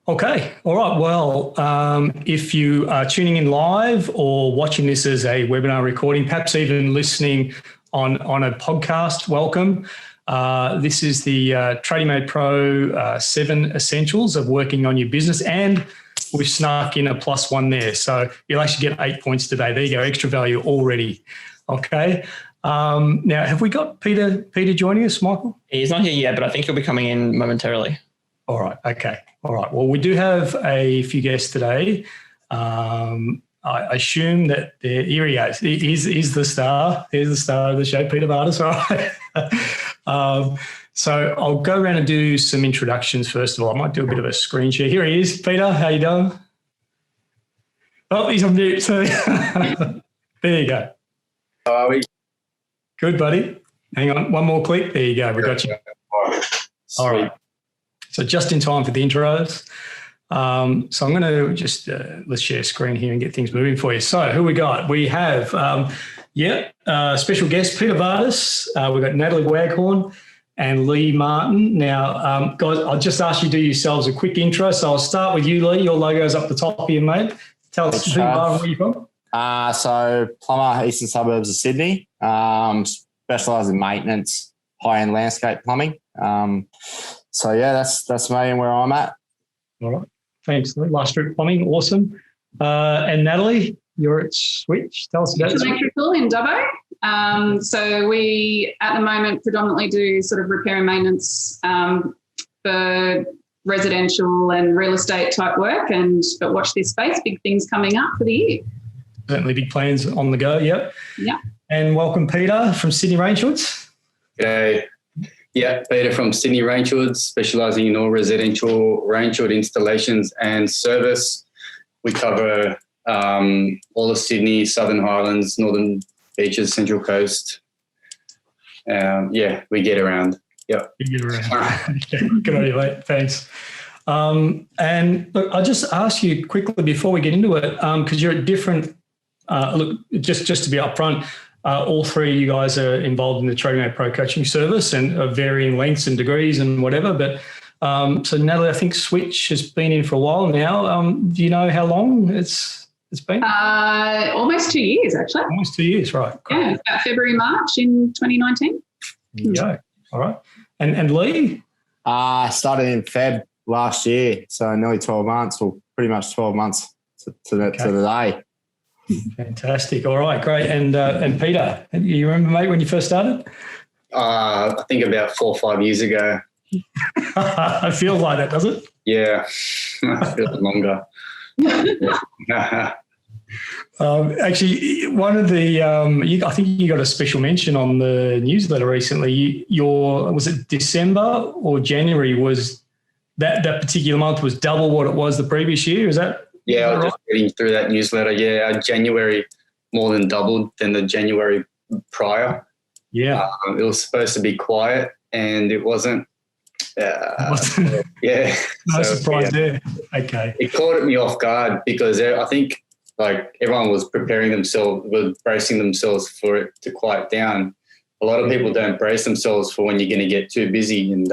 Okay. All right. Well, if you are tuning in live or watching this as a webinar recording, perhaps even listening on a podcast, welcome. This is the Trading Mate Pro 7 Essentials of Working on Your Business, and we've snuck in a +1 there. So you'll actually get 8 points today. There you go, extra value already. Okay. Now, have we got Peter joining us, Michael? He's not here yet, but I think he'll be coming in momentarily. All right. Okay. All right. Well, we do have a few guests today. I assume that here he goes. He's the star. Here's the star of the show, Peter Bartis. All right. So I'll go around and do some introductions first of all. I might do a bit of a screen share. Here he is. Peter, how you doing? Oh, he's on mute. So there you go. How are we? Good, buddy. Hang on. One more click. There you go. We got you. All right. So just in time for the intros. So I'm going to just let's share screen here and get things moving for you. So who we got? We have, special guest, Peter Bartis. We've got Natalie Waghorn and Lee Martin. Now, guys, I'll just ask you to do yourselves a quick intro. So I'll start with you, Lee. Your logo's up the top here, mate. Tell us who you are and where you're from. So plumber, eastern suburbs of Sydney. Specialise in maintenance, high-end landscape plumbing. So yeah, that's me and where I'm at. All right. Thanks. Last Strip Plumbing. Awesome. And Natalie, you're at Switch. Tell us about it. Electrical in Dubbo. So we, at the moment, predominantly do sort of repair and maintenance for residential and real estate type work. But watch this space, big things coming up for the year. Certainly big plans on the go. Yep. Yeah. And welcome, Peter from Sydney Rangehoods. G'day. Yeah, Peter from Sydney Rangehoods, specialising in all residential rangehood installations and service. We cover all of Sydney, Southern Highlands, Northern Beaches, Central Coast. We get around. Yep. You get around. Good on you, mate. Thanks. And look, I'll just ask you quickly before we get into it, because you're at different, just to be upfront, all three of you guys are involved in the Trading Mate Pro coaching service and of varying lengths and degrees and whatever. But so Natalie, I think Switch has been in for a while now. Do you know how long it's been? Almost 2 years, actually. Almost 2 years, right. Great. Yeah, about February, March in 2019. There you go. All right. And Lee? I started in Feb last year, so nearly 12 months, or pretty much 12 months to the day. Fantastic. All right, great. And Peter, you remember, mate, when you first started? I think about 4 or 5 years ago. It feels like that, does it? Yeah, it feels longer. Actually, one of the, I think you got a special mention on the newsletter recently. Was it December or January? Was that particular month was double what it was the previous year? Is that? Yeah, I was just reading through that newsletter. Yeah, January more than doubled than the January prior. Yeah. It was supposed to be quiet and it wasn't. Yeah. No surprise there. Okay. It caught me off guard because I think like everyone was bracing themselves for it to quiet down. A lot of people don't brace themselves for when you're going to get too busy, and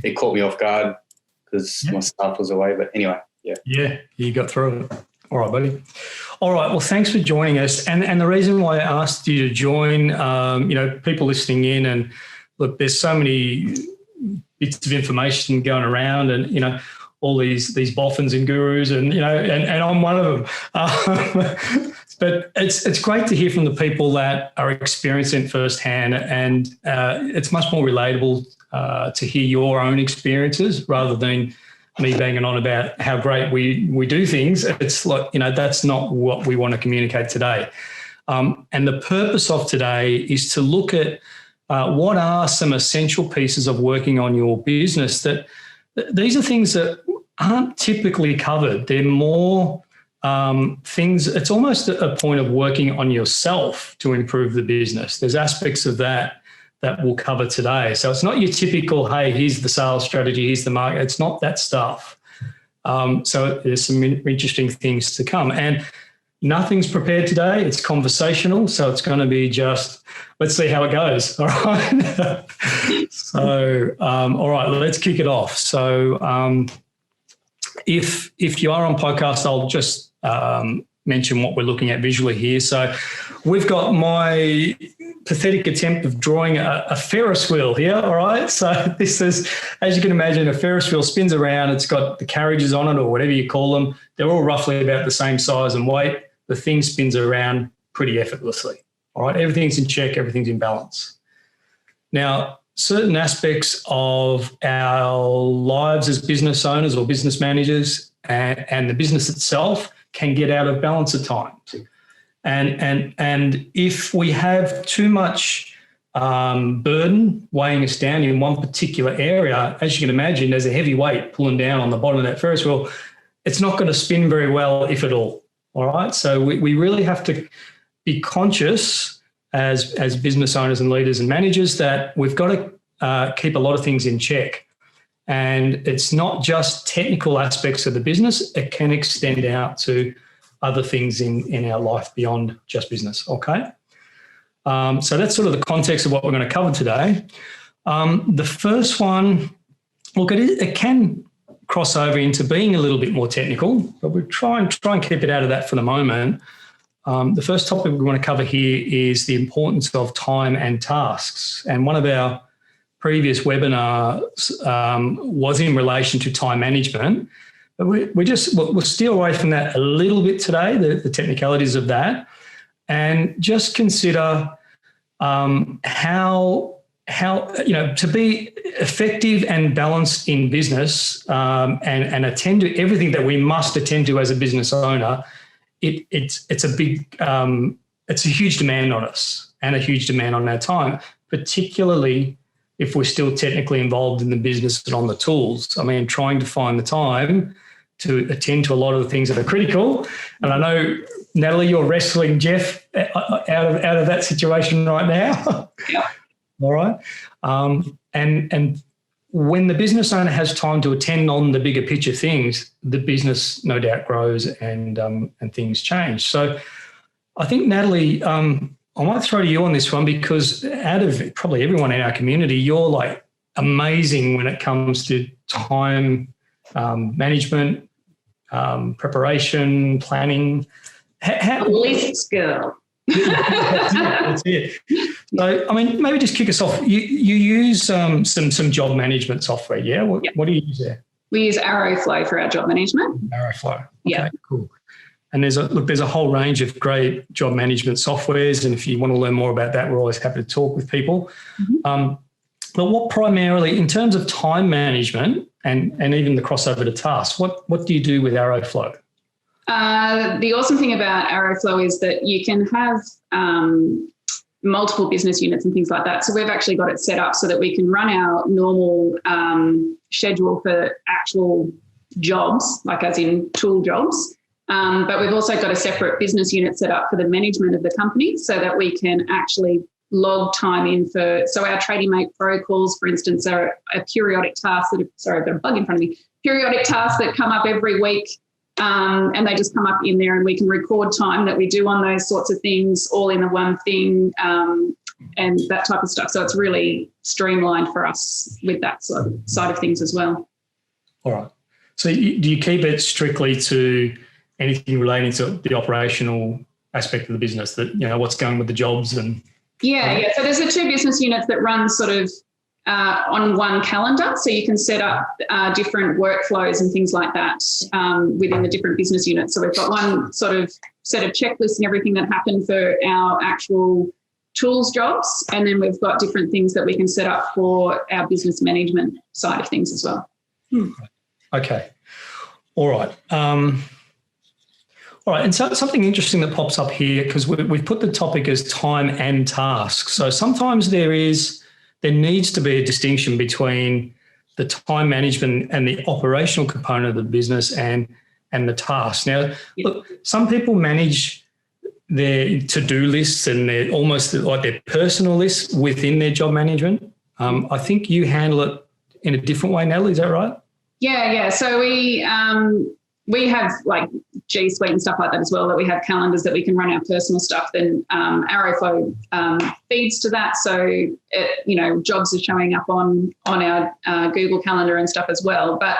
it caught me off guard because my staff was away. But anyway. Yeah, you got through it. All right, buddy. All right, well, thanks for joining us. And the reason why I asked you to join, people listening in, and look, there's so many bits of information going around, and, all these boffins and gurus, and, and I'm one of them. But it's great to hear from the people that are experiencing it firsthand, and it's much more relatable to hear your own experiences rather than me banging on about how great we do things. It's like, that's not what we want to communicate today. And the purpose of today is to look at what are some essential pieces of working on your business that these are things that aren't typically covered. They're more things, it's almost a point of working on yourself to improve the business. There's aspects of that we'll cover today. So it's not your typical, hey, here's the sales strategy, here's the market. It's not that stuff. So there's some interesting things to come. And nothing's prepared today. It's conversational. So it's going to be just, let's see how it goes. All right. So, all right, let's kick it off. So if you are on podcast, I'll just mention what we're looking at visually here. So we've got my pathetic attempt of drawing a Ferris wheel here, all right? So this is, as you can imagine, a Ferris wheel spins around. It's got the carriages on it or whatever you call them. They're all roughly about the same size and weight. The thing spins around pretty effortlessly, all right? Everything's in check, everything's in balance. Now, certain aspects of our lives as business owners or business managers and the business itself can get out of balance at times. And if we have too much burden weighing us down in one particular area, as you can imagine, there's a heavy weight pulling down on the bottom of that Ferris wheel. It's not going to spin very well, if at all. All right. So we really have to be conscious as business owners and leaders and managers that we've got to keep a lot of things in check. And it's not just technical aspects of the business. It can extend out to other things in our life beyond just business, okay? So that's sort of the context of what we're going to cover today. The first one, look, it can cross over into being a little bit more technical, but we'll try and keep it out of that for the moment. The first topic we want to cover here is the importance of time and tasks. And one of our previous webinars was in relation to time management. But we'll steer away from that a little bit today, the technicalities of that, and just consider how to be effective and balanced in business and attend to everything that we must attend to as a business owner. It's a huge demand on us and a huge demand on our time, particularly if we're still technically involved in the business and on the tools. I mean, trying to find the time to attend to a lot of the things that are critical. And I know, Natalie, you're wrestling Jeff out of that situation right now. Yeah. All right. And when the business owner has time to attend on the bigger picture things, the business no doubt grows and things change. So I think, Natalie, I might throw to you on this one because out of probably everyone in our community, you're like amazing when it comes to time management, preparation, planning. Lists girl. That's it. So, I mean, maybe just kick us off. You use some job management software, yeah? What do you use there? We use Arrowflow for our job management. Arrowflow. Okay, Yeah. Cool. And there's a whole range of great job management softwares. And if you want to learn more about that, we're always happy to talk with people. Mm-hmm. But what primarily, in terms of time management and even the crossover to tasks, what do you do with Arrowflow? The awesome thing about Arrowflow is that you can have multiple business units and things like that. So we've actually got it set up so that we can run our normal schedule for actual jobs, like as in tool jobs. But we've also got a separate business unit set up for the management of the company so that we can actually log time in so our Tradie Mate Pro calls, for instance, are a periodic task I've got a bug in front of me, periodic tasks that come up every week and they just come up in there and we can record time that we do on those sorts of things all in the one thing and that type of stuff. So it's really streamlined for us with that side of things as well. All right. So do you keep it strictly to anything relating to the operational aspect of the business, that, what's going with the jobs and... Yeah. So there's the two business units that run sort of on one calendar. So you can set up different workflows and things like that within the different business units. So we've got one sort of set of checklists and everything that happened for our actual tools jobs. And then we've got different things that we can set up for our business management side of things as well. Okay. All right. All right, and so something interesting that pops up here, because we've put the topic as time and task. So sometimes there needs to be a distinction between the time management and the operational component of the business and the task. Now, look, some people manage their to-do lists and they're almost like their personal lists within their job management. I think you handle it in a different way, Natalie, is that right? Yeah. So we have like G Suite and stuff like that as well, that we have calendars that we can run our personal stuff. Then Arrowflow feeds to that. So, jobs are showing up on our Google Calendar and stuff as well. But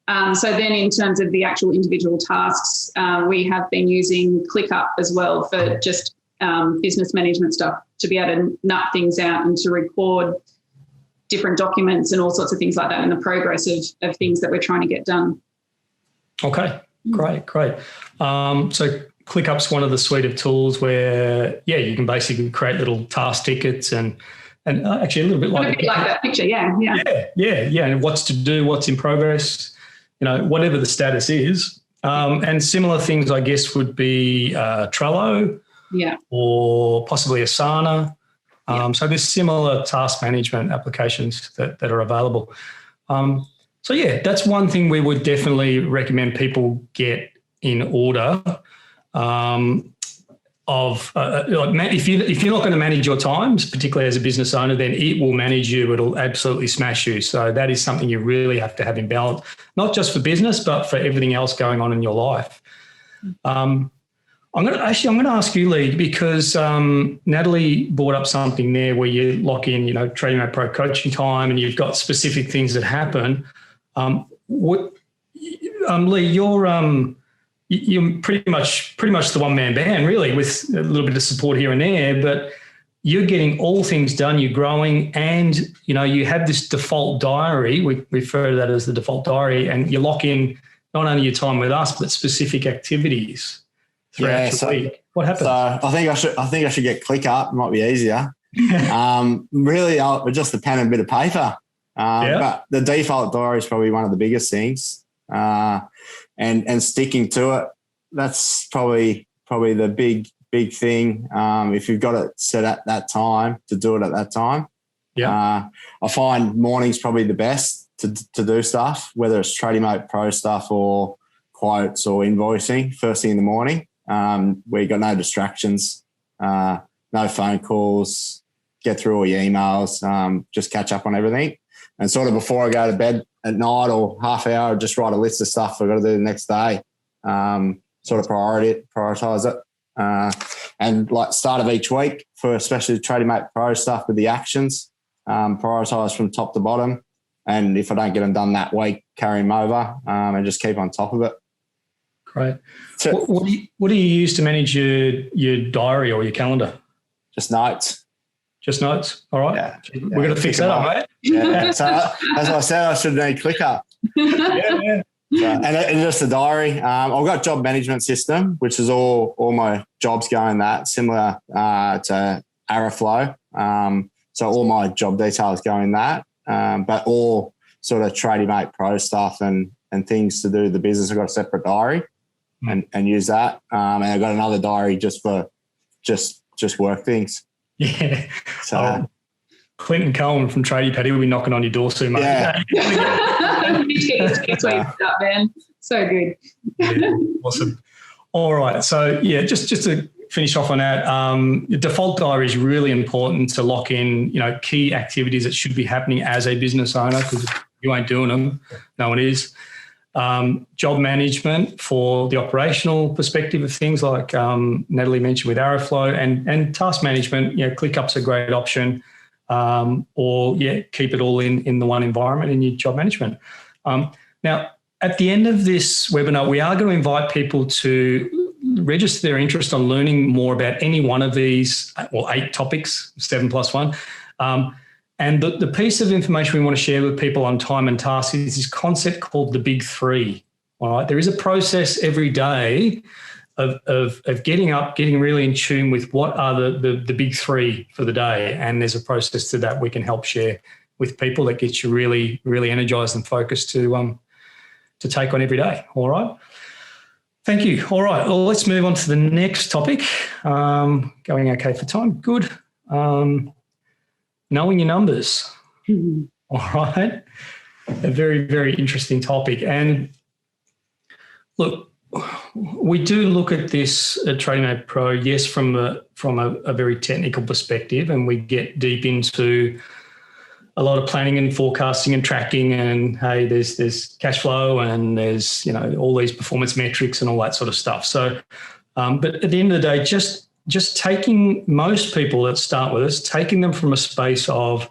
So then in terms of the actual individual tasks, we have been using ClickUp as well for just business management stuff, to be able to nut things out and to record different documents and all sorts of things like that in the progress of things that we're trying to get done. Okay, great. So ClickUp's one of the suite of tools where, you can basically create little task tickets and actually a little bit like that picture, yeah. And what's to do, what's in progress, whatever the status is. And similar things, I guess, would be Trello, or possibly Asana. So there's similar task management applications that are available. So that's one thing we would definitely recommend people get in order. If you're not going to manage your times, particularly as a business owner, then it will manage you. It'll absolutely smash you. So that is something you really have to have in balance, not just for business, but for everything else going on in your life. I'm going to ask you, Lee, because Natalie brought up something there where you lock in, Trading Mate Pro coaching time, and you've got specific things that happen. Lee, you're pretty much the one-man band, really, with a little bit of support here and there, but you're getting all things done, you're growing, and, you have this default diary. We refer to that as the default diary, and you lock in not only your time with us, but specific activities throughout the week. What happens? So I think I should get ClickUp. It might be easier. Really, just a pen and a bit of paper. But the default diary is probably one of the biggest things. And sticking to it, that's probably the big thing. If you've got it set at that time, to do it at that time. I find mornings probably the best to do stuff, whether it's Trading Mate Pro stuff or quotes or invoicing first thing in the morning, where you've got no distractions, no phone calls, get through all your emails, just catch up on everything. And sort of before I go to bed at night or half hour, just write a list of stuff I've got to do the next day, sort of prioritise it. And like start of each week for especially Trading Mate Pro stuff with the actions, prioritise from top to bottom. And if I don't get them done that week, carry them over and just keep on top of it. Great. So, what do you use to manage your diary or your calendar? Just notes. Just notes? All right. Yeah. We're going to fix that up, mate. Yeah. So as I said, I should need ClickUp. Yeah. So, and just a diary. I've got job management system, which is all my jobs go in that, similar to Aeroflow. So all my job details go in that. But all sort of Trading Mate Pro stuff and things to do with the business, I've got a separate diary and use that. And I've got another diary just for just work things. Yeah. So Clinton Coleman from Tradie Paddy will be knocking on your door soon, mate. Yeah. Man. So good. Yeah, awesome. All right. So just to finish off on that, the default diary is really important to lock in, key activities that should be happening as a business owner, because if you ain't doing them, no one is. Job management for the operational perspective of things like Natalie mentioned with Aeroflow, and task management, ClickUp's a great option, or keep it all in the one environment in your job management. Now, at the end of this webinar, we are going to invite people to register their interest on learning more about any one of these, 8 topics, 7 plus 1. And the piece of information we want to share with people on time and task is this concept called the Big 3. All right, there is a process every day of getting up, getting really in tune with what are the Big 3 for the day, and there's a process to that we can help share with people that gets you really, really energized and focused to take on every day. All right. Thank you. All right. Well, let's move on to the next topic. Going okay for time. Good. Knowing your numbers. All right. A very, very interesting topic. And look, we do look at this at Trading Mate Pro, yes, from a very technical perspective, and we get deep into a lot of planning and forecasting and tracking, and hey, there's cash flow and there's all these performance metrics and all that sort of stuff. So, but at the end of the day, just taking most people that start with us, taking them from a space of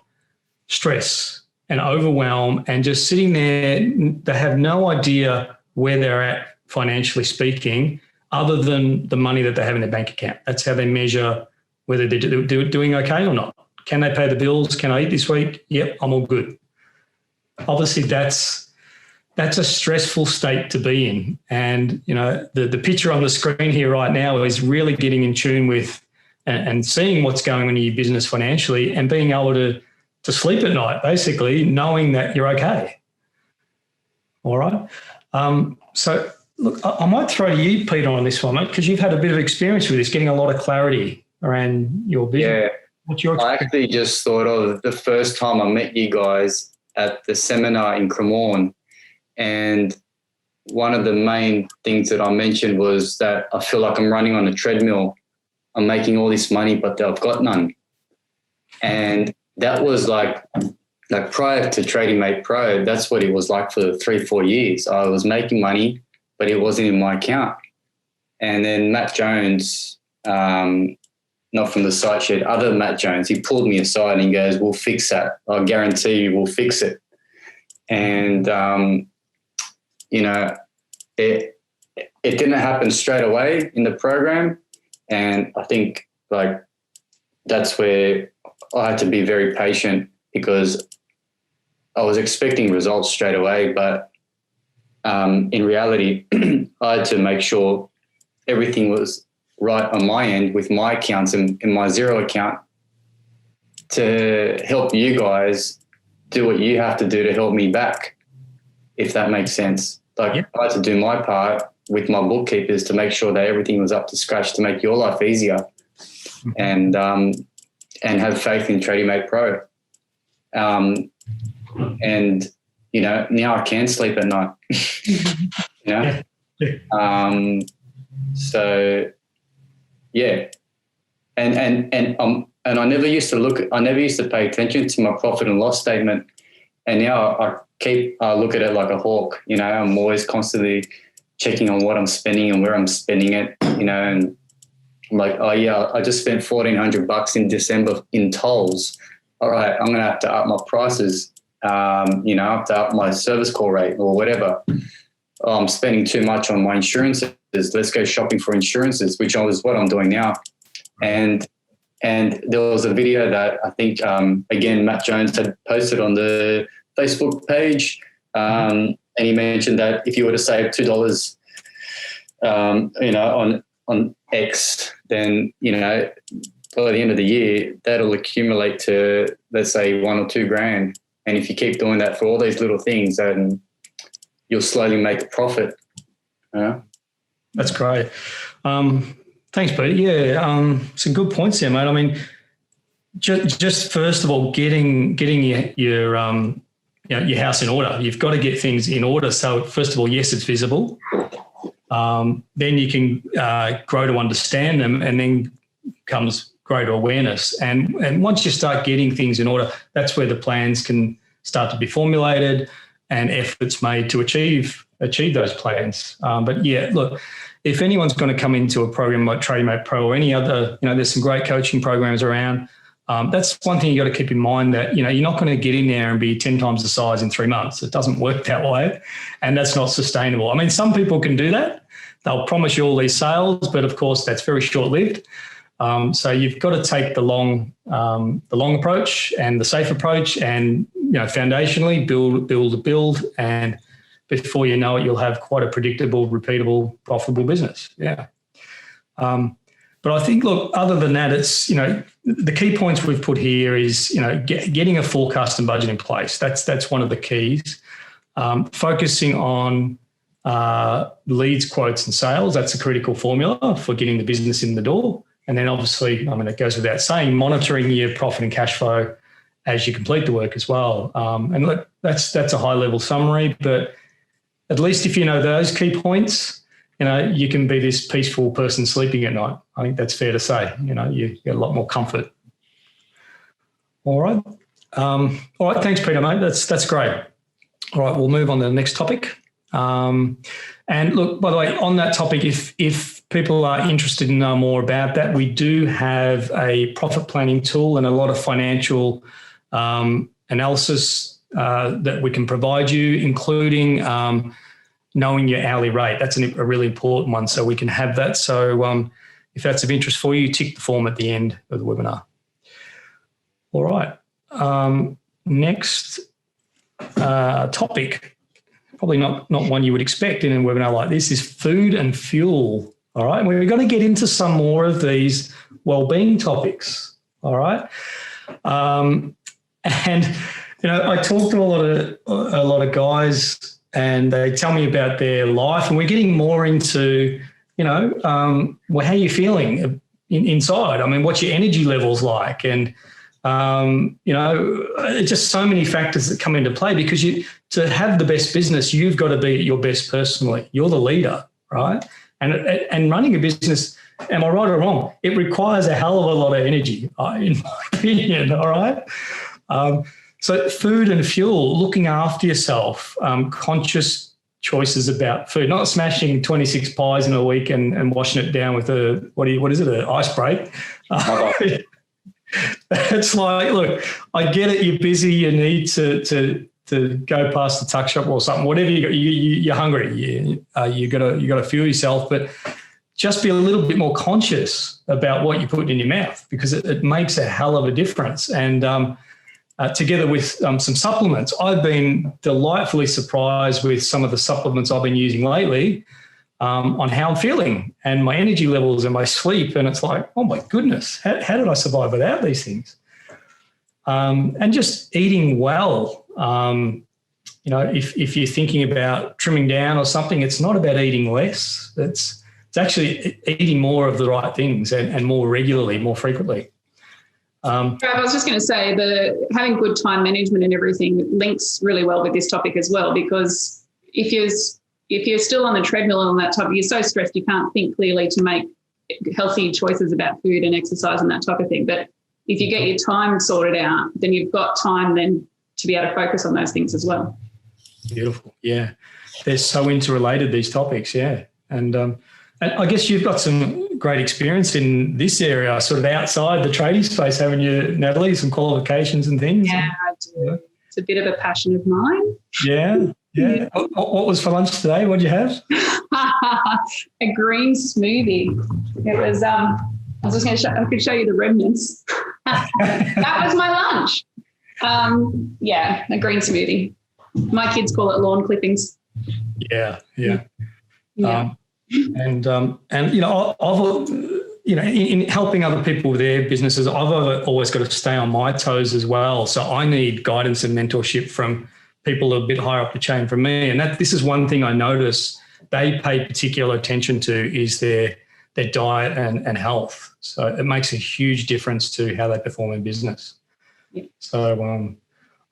stress and overwhelm and just sitting there. They have no idea where they're at financially speaking, other than the money that they have in their bank account. That's how they measure whether they're doing okay or not. Can they pay the bills? Can I eat this week? Yep, I'm all good. Obviously, that's a stressful state to be in. And, you know, the picture on the screen here right now is really getting in tune with and seeing what's going on in your business financially and being able to sleep at night, basically, knowing that you're okay. All right. So, look, I might throw to you, Peter, on this one, mate, because you've had a bit of experience with this, getting a lot of clarity around your business. Yeah. What's your experience? I actually just thought of the first time I met you guys at the seminar in Cremorne. And one of the main things that I mentioned was that I feel like I'm running on a treadmill. I'm making all this money, but I've got none. And that was like prior to Trading Mate Pro, that's what it was like for 3-4 years. I was making money, but it wasn't in my account. And then Matt Jones, not from the site shed, other Matt Jones, he pulled me aside and he goes, we'll fix that. I guarantee you we'll fix it. And, you know, it didn't happen straight away in the program. And I think like that's where I had to be very patient because I was expecting results straight away. But in reality, I had to make sure everything was right on my end with my accounts and in my Xero account to help you guys do what you have to do to help me back, if that makes sense. Like, yep. I had to do my part with my bookkeepers to make sure that everything was up to scratch to make your life easier, and have faith in Trading Mate Pro. And, you know, now I can sleep at night, you know? Yeah. So, yeah. And I never used to pay attention to my profit and loss statement. And now I look at it like a hawk, you know. I'm always constantly checking on what I'm spending and where I'm spending it, you know, and I'm like, oh yeah, I just spent $1,400 in December in tolls. All right, I'm going to have to up my prices, you know, I have to up my service call rate or whatever. Oh, I'm spending too much on my insurances. Let's go shopping for insurances, which is what I'm doing now. And there was a video that I think, again, Matt Jones had posted on the Facebook page, and he mentioned that if you were to save $2, you know, on X, then, you know, by the end of the year, that'll accumulate to, let's say, $1 or $2 grand. And if you keep doing that for all these little things, then you'll slowly make a profit. Yeah. That's great. Thanks, Peter. Yeah, some good points there, mate. I mean, just first of all, getting your house in order. You've got to get things in order. So first of all, yes, it's visible. Then you can grow to understand them, and then comes greater awareness. And once you start getting things in order, that's where the plans can start to be formulated and efforts made to achieve those plans. But yeah, look, if anyone's going to come into a program like Trading Mate Pro or any other, you know, there's some great coaching programs around. That's one thing you got to keep in mind, that, you know, you're not going to get in there and be 10 times the size in 3 months. It doesn't work that way, and that's not sustainable. I mean, some people can do that. They'll promise you all these sales, but of course that's very short-lived. So you've got to take the long approach and the safe approach, and, you know, foundationally build, and before you know it, you'll have quite a predictable, repeatable, profitable business. Yeah. But I think, look, other than that, it's, you know, the key points we've put here is, you know, getting a forecast and budget in place. That's one of the keys. Focusing on leads, quotes, and sales. That's a critical formula for getting the business in the door. And then obviously, I mean, it goes without saying, monitoring your profit and cash flow as you complete the work as well. And look, that's a high level summary, but at least if you know those key points, you know, you can be this peaceful person sleeping at night. I think that's fair to say. You know, you get a lot more comfort. All right. All right. Thanks, Peter, mate. That's great. All right. We'll move on to the next topic. And look, by the way, on that topic, if people are interested in know more about that, we do have a profit planning tool and a lot of financial analysis that we can provide you, including knowing your hourly rate. That's a really important one, so we can have that. So if that's of interest for you, tick the form at the end of the webinar. All right. Next topic, probably not one you would expect in a webinar like this, is food and fuel. All right. We're going to get into some more of these well-being topics. All right. And I talk to a lot of guys, and they tell me about their life, and we're getting more into, well, how are you feeling inside? I mean, what's your energy levels like? And it's just so many factors that come into play, because to have the best business, you've got to be at your best personally. You're the leader, right? And running a business, am I right or wrong? It requires a hell of a lot of energy, in my opinion, all right? So food and fuel, looking after yourself, conscious choices about food, not smashing 26 pies in a week and washing it down with an ice break. It's like, look, I get it. You're busy. You need to go past the tuck shop or something. Whatever you're hungry. You got to fuel yourself, but just be a little bit more conscious about what you put in your mouth, because it makes a hell of a difference. And together with some supplements, I've been delightfully surprised with some of the supplements I've been using lately on how I'm feeling and my energy levels and my sleep. And it's like, oh my goodness, how did I survive without these things? And just eating well. If you're thinking about trimming down or something, it's not about eating less. It's actually eating more of the right things and more regularly, more frequently. I was just going to say, having good time management and everything links really well with this topic as well, because if you're still on the treadmill and that type, you're so stressed you can't think clearly to make healthy choices about food and exercise and that type of thing. But if you get your time sorted out, then you've got time then to be able to focus on those things as well. Beautiful. Yeah. They're so interrelated, these topics. Yeah. And I guess you've got some great experience in this area, sort of outside the tradie space, haven't you, Natalie? Some qualifications and things. Yeah, I do. Yeah. It's a bit of a passion of mine. Yeah. Yeah. What was for lunch today? What did you have? A green smoothie. It was, I was just going to show, I could show you the remnants. That was my lunch. A green smoothie. My kids call it lawn clippings. Yeah. And I've in helping other people with their businesses, I've always got to stay on my toes as well. So I need guidance and mentorship from people a bit higher up the chain from me. And this is one thing I notice they pay particular attention to, is their diet and health. So it makes a huge difference to how they perform in business. Yeah. So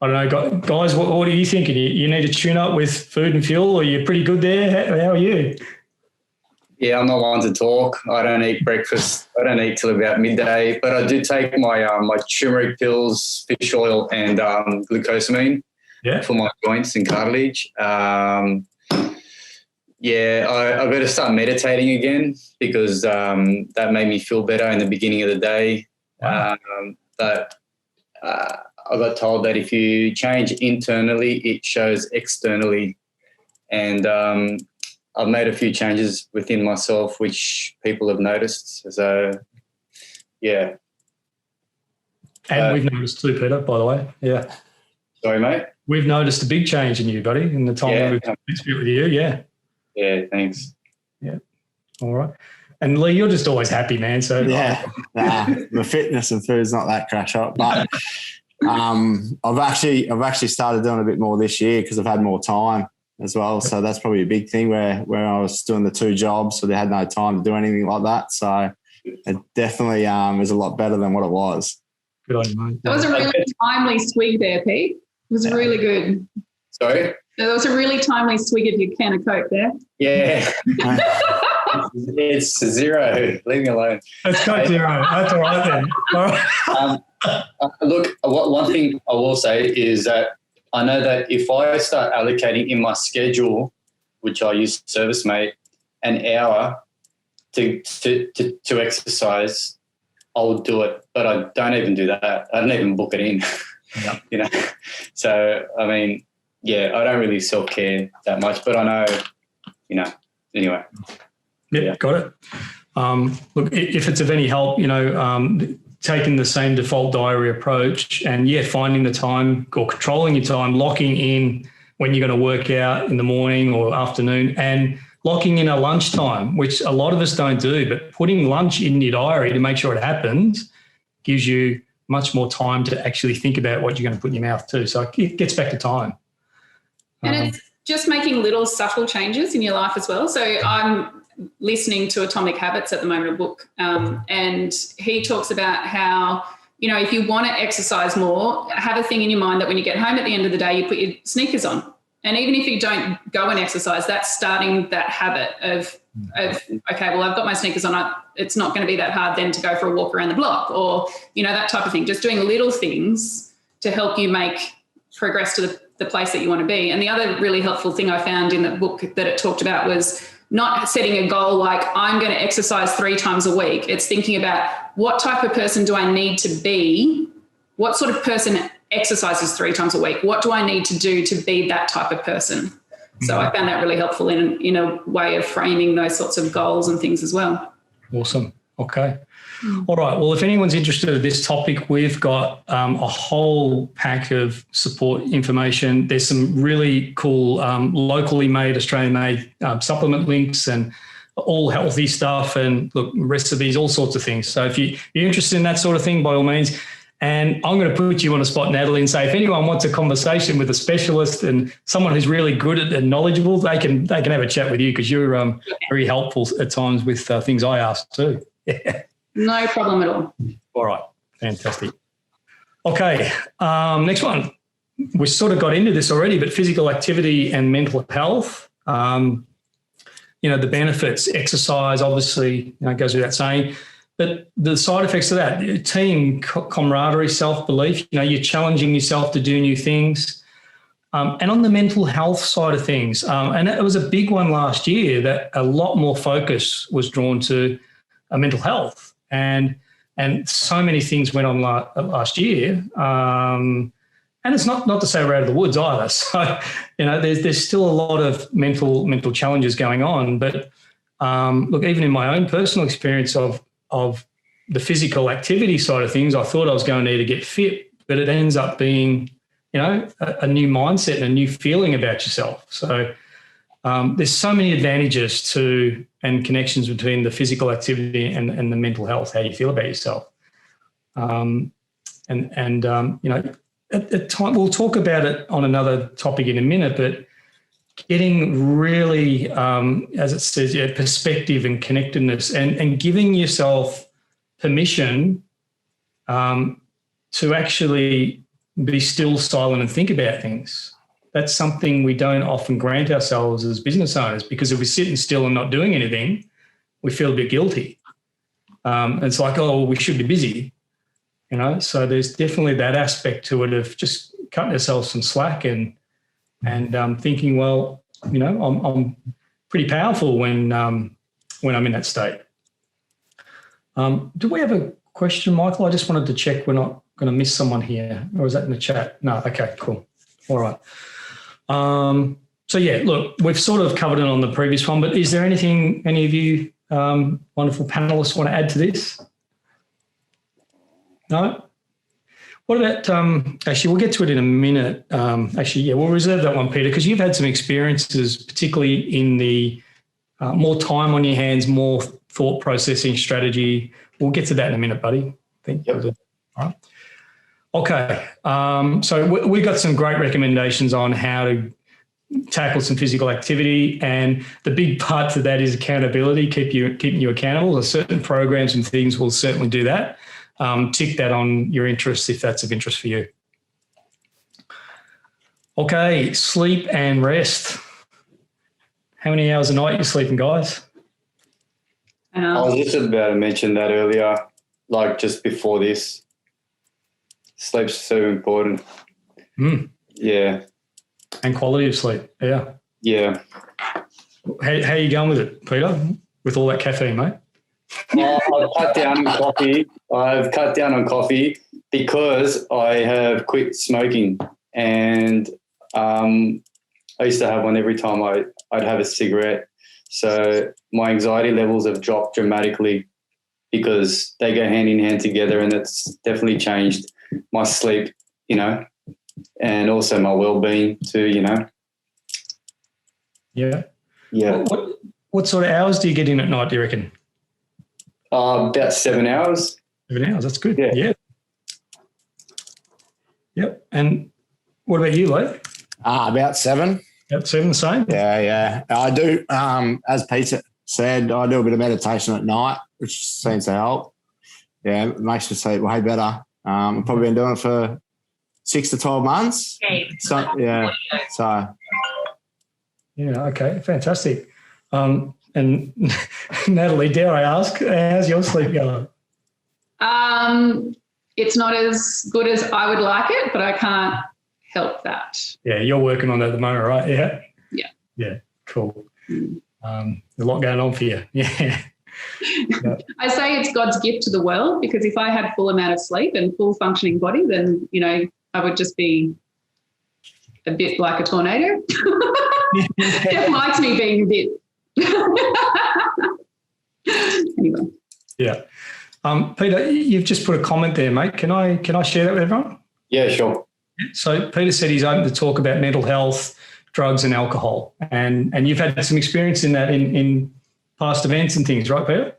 I don't know, guys, what are you thinking? You need to tune up with food and fuel, or you're pretty good there? How are you? Yeah, I'm not one to talk. I don't eat breakfast. I don't eat till about midday, but I do take my my turmeric pills, fish oil, and glucosamine for my joints and cartilage. I've got to start meditating again, because that made me feel better in the beginning of the day. Wow. I got told that if you change internally, it shows externally. And I've made a few changes within myself, which people have noticed. So, yeah. And we've noticed too, Peter, by the way. Yeah. Sorry, mate? We've noticed a big change in you, buddy, in the time we've spent with you. Yeah. Yeah, thanks. Yeah. All right. And Lee, you're just always happy, man. So my fitness and food's not that crash up, but I've actually started doing a bit more this year because I've had more time as well. So that's probably a big thing where I was doing the 2 jobs, so they had no time to do anything like that. So it definitely is a lot better than what it was. Good on you, mate. That was a really timely swig there, Pete. It was really good. Sorry? That was a really timely swig of your can of Coke there. Yeah. It's 0. Leave me alone. It's Coke 0. That's all right then. All right. Look, one thing I will say is that I know that if I start allocating in my schedule, which I use ServiceMate, an hour to exercise, I'll do it. But I don't even do that. I don't even book it in. you know. So, I mean, yeah, I don't really self-care that much, but I know, you know, anyway. Yep, got it. Look, if it's of any help, taking the same default diary approach and, finding the time or controlling your time, locking in when you're going to work out in the morning or afternoon, and locking in a lunchtime, which a lot of us don't do, but putting lunch in your diary to make sure it happens gives you much more time to actually think about what you're going to put in your mouth too. So it gets back to time. And it's just making little subtle changes in your life as well. So I'm listening to Atomic Habits at the moment, a book, and he talks about how, if you want to exercise more, have a thing in your mind that when you get home at the end of the day, you put your sneakers on. And even if you don't go and exercise, that's starting that habit of okay, well, I've got my sneakers on. It's not going to be that hard then to go for a walk around the block or, that type of thing. Just doing little things to help you make progress to the place that you want to be. And the other really helpful thing I found in the book that it talked about was not setting a goal like I'm going to exercise 3 times a week. It's thinking about what type of person do I need to be? What sort of person exercises 3 times a week? What do I need to do to be that type of person? So I found that really helpful in a way of framing those sorts of goals and things as well. Awesome. Okay. All right. Well, if anyone's interested in this topic, we've got a whole pack of support information. There's some really cool locally made, Australian made supplement links and all healthy stuff and look, recipes, all sorts of things. So if you're interested in that sort of thing, by all means. And I'm going to put you on a spot, Natalie, and say if anyone wants a conversation with a specialist and someone who's really good at and knowledgeable, they can have a chat with you because you're very helpful at times with things I ask too. No problem at all. All right. Fantastic. Okay. Next one. We sort of got into this already, but physical activity and mental health. The benefits, exercise, obviously, goes without saying. But the side effects of that, team camaraderie, self-belief, you're challenging yourself to do new things. And on the mental health side of things, and it was a big one last year that a lot more focus was drawn to mental health. And so many things went on last year. And it's not to say we're out of the woods either. So, there's still a lot of mental challenges going on. But look, even in my own personal experience of the physical activity side of things, I thought I was going to need to get fit, but it ends up being, a new mindset and a new feeling about yourself. So there's so many advantages to and connections between the physical activity and the mental health, how you feel about yourself. At time, we'll talk about it on another topic in a minute, but getting really, as it says, perspective and connectedness and giving yourself permission to actually be still, silent and think about things. That's something we don't often grant ourselves as business owners because if we're sitting still and not doing anything, we feel a bit guilty. It's like, oh, we should be busy, So there's definitely that aspect to it of just cutting ourselves some slack and thinking, well, I'm pretty powerful when I'm in that state. Do we have a question, Michael? I just wanted to check we're not going to miss someone here, or is that in the chat? No. Okay, cool. All right. So yeah, look, we've sort of covered it on the previous one, but is there anything any of you wonderful panelists want to add to this? No? What about, actually, we'll get to it in a minute. We'll reserve that one, Peter, because you've had some experiences, particularly in the more time on your hands, more thought processing strategy. We'll get to that in a minute, buddy. I think. Yep. All right. Okay. So we got some great recommendations on how to tackle some physical activity, and the big part to that is accountability, keeping you accountable. There's certain programs and things will certainly do that. Tick that on your interests if that's of interest for you. Okay, sleep and rest. How many hours a night are you sleeping, guys? I was just about to mention that earlier, like just before this. Sleep's so important. Yeah. And quality of sleep, yeah. Yeah. How are you going with it, Peter, with all that caffeine, mate? I've cut down on coffee. I've cut down on coffee because I have quit smoking, and I used to have one every time I'd have a cigarette. So my anxiety levels have dropped dramatically because they go hand in hand together, and it's definitely changed my sleep, and also my well-being too, Yeah. Yeah. What sort of hours do you get in at night, do you reckon? About 7 hours. 7 hours, that's good. Yeah. Yep. And what about you, Lee? About 7. About 7, the same? Yeah. I do, as Peter said, I do a bit of meditation at night, which seems to help. Yeah, it makes me sleep way better. I've probably been doing it for 6 to 12 months. So, yeah. Yeah, okay, fantastic. And Natalie, dare I ask, how's your sleep going? It's not as good as I would like it, but I can't help that. Yeah, you're working on that at the moment, right? Yeah. Yeah, cool. A lot going on for you. Yeah. I say it's God's gift to the world, because if I had full amount of sleep and full functioning body, then, I would just be a bit like a tornado. Jeff likes me being a bit. Anyway. Yeah. Peter, you've just put a comment there, mate. Can I share that with everyone? Yeah, sure. So Peter said he's open to talk about mental health, drugs and alcohol. And you've had some experience in that in past events and things, right, Peter?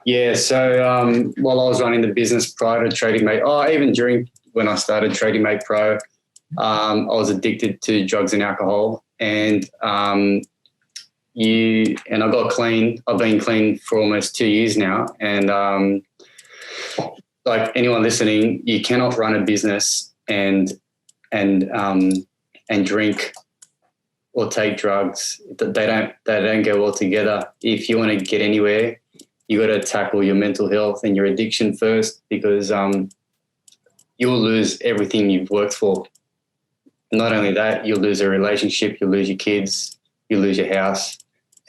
Yeah, so while I was running the business prior to Trading Mate, even during when I started Trading Mate Pro, I was addicted to drugs and alcohol, and I got clean. I've been clean for almost 2 years now, and like anyone listening, you cannot run a business and drink or take drugs. They don't go well together. If you want to get anywhere, you got to tackle your mental health and your addiction first, because you'll lose everything you've worked for. Not only that, you'll lose a relationship, you'll lose your kids, you'll lose your house.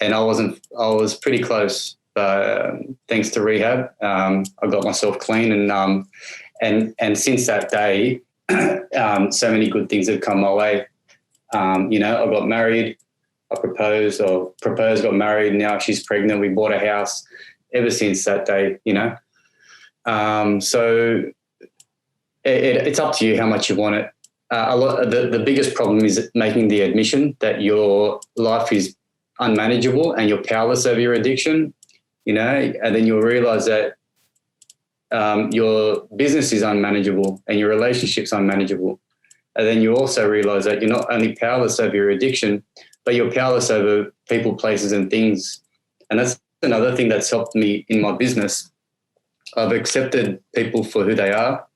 And I was pretty close, but thanks to rehab, I got myself clean, and since that day, so many good things have come my way. I got married, I proposed, got married. Now she's pregnant. We bought a house. Ever since that day, so it's up to you how much you want it. The biggest problem is making the admission that your life is unmanageable and you're powerless over your addiction, and then you'll realize that your business is unmanageable and your relationship's unmanageable. And then you also realize that you're not only powerless over your addiction, but you're powerless over people, places and things. And that's another thing that's helped me in my business. I've accepted people for who they are,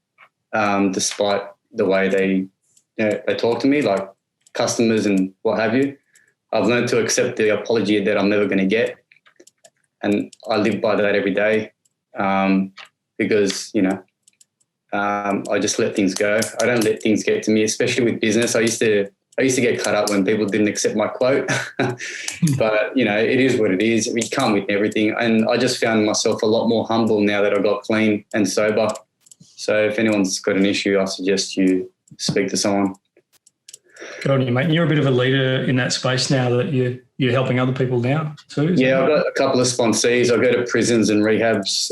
despite the way they talk to me, like customers and what have you. I've learned to accept the apology that I'm never going to get, and I live by that every day, because I just let things go. I don't let things get to me, especially with business. I used to get cut up when people didn't accept my quote, but it is what it is. We can't win everything, and I just found myself a lot more humble now that I got clean and sober. So if anyone's got an issue, I suggest you speak to someone. Good on you, mate. You're a bit of a leader in that space now that you're helping other people now too. Yeah, I've got a couple of sponsees. I go to prisons and rehabs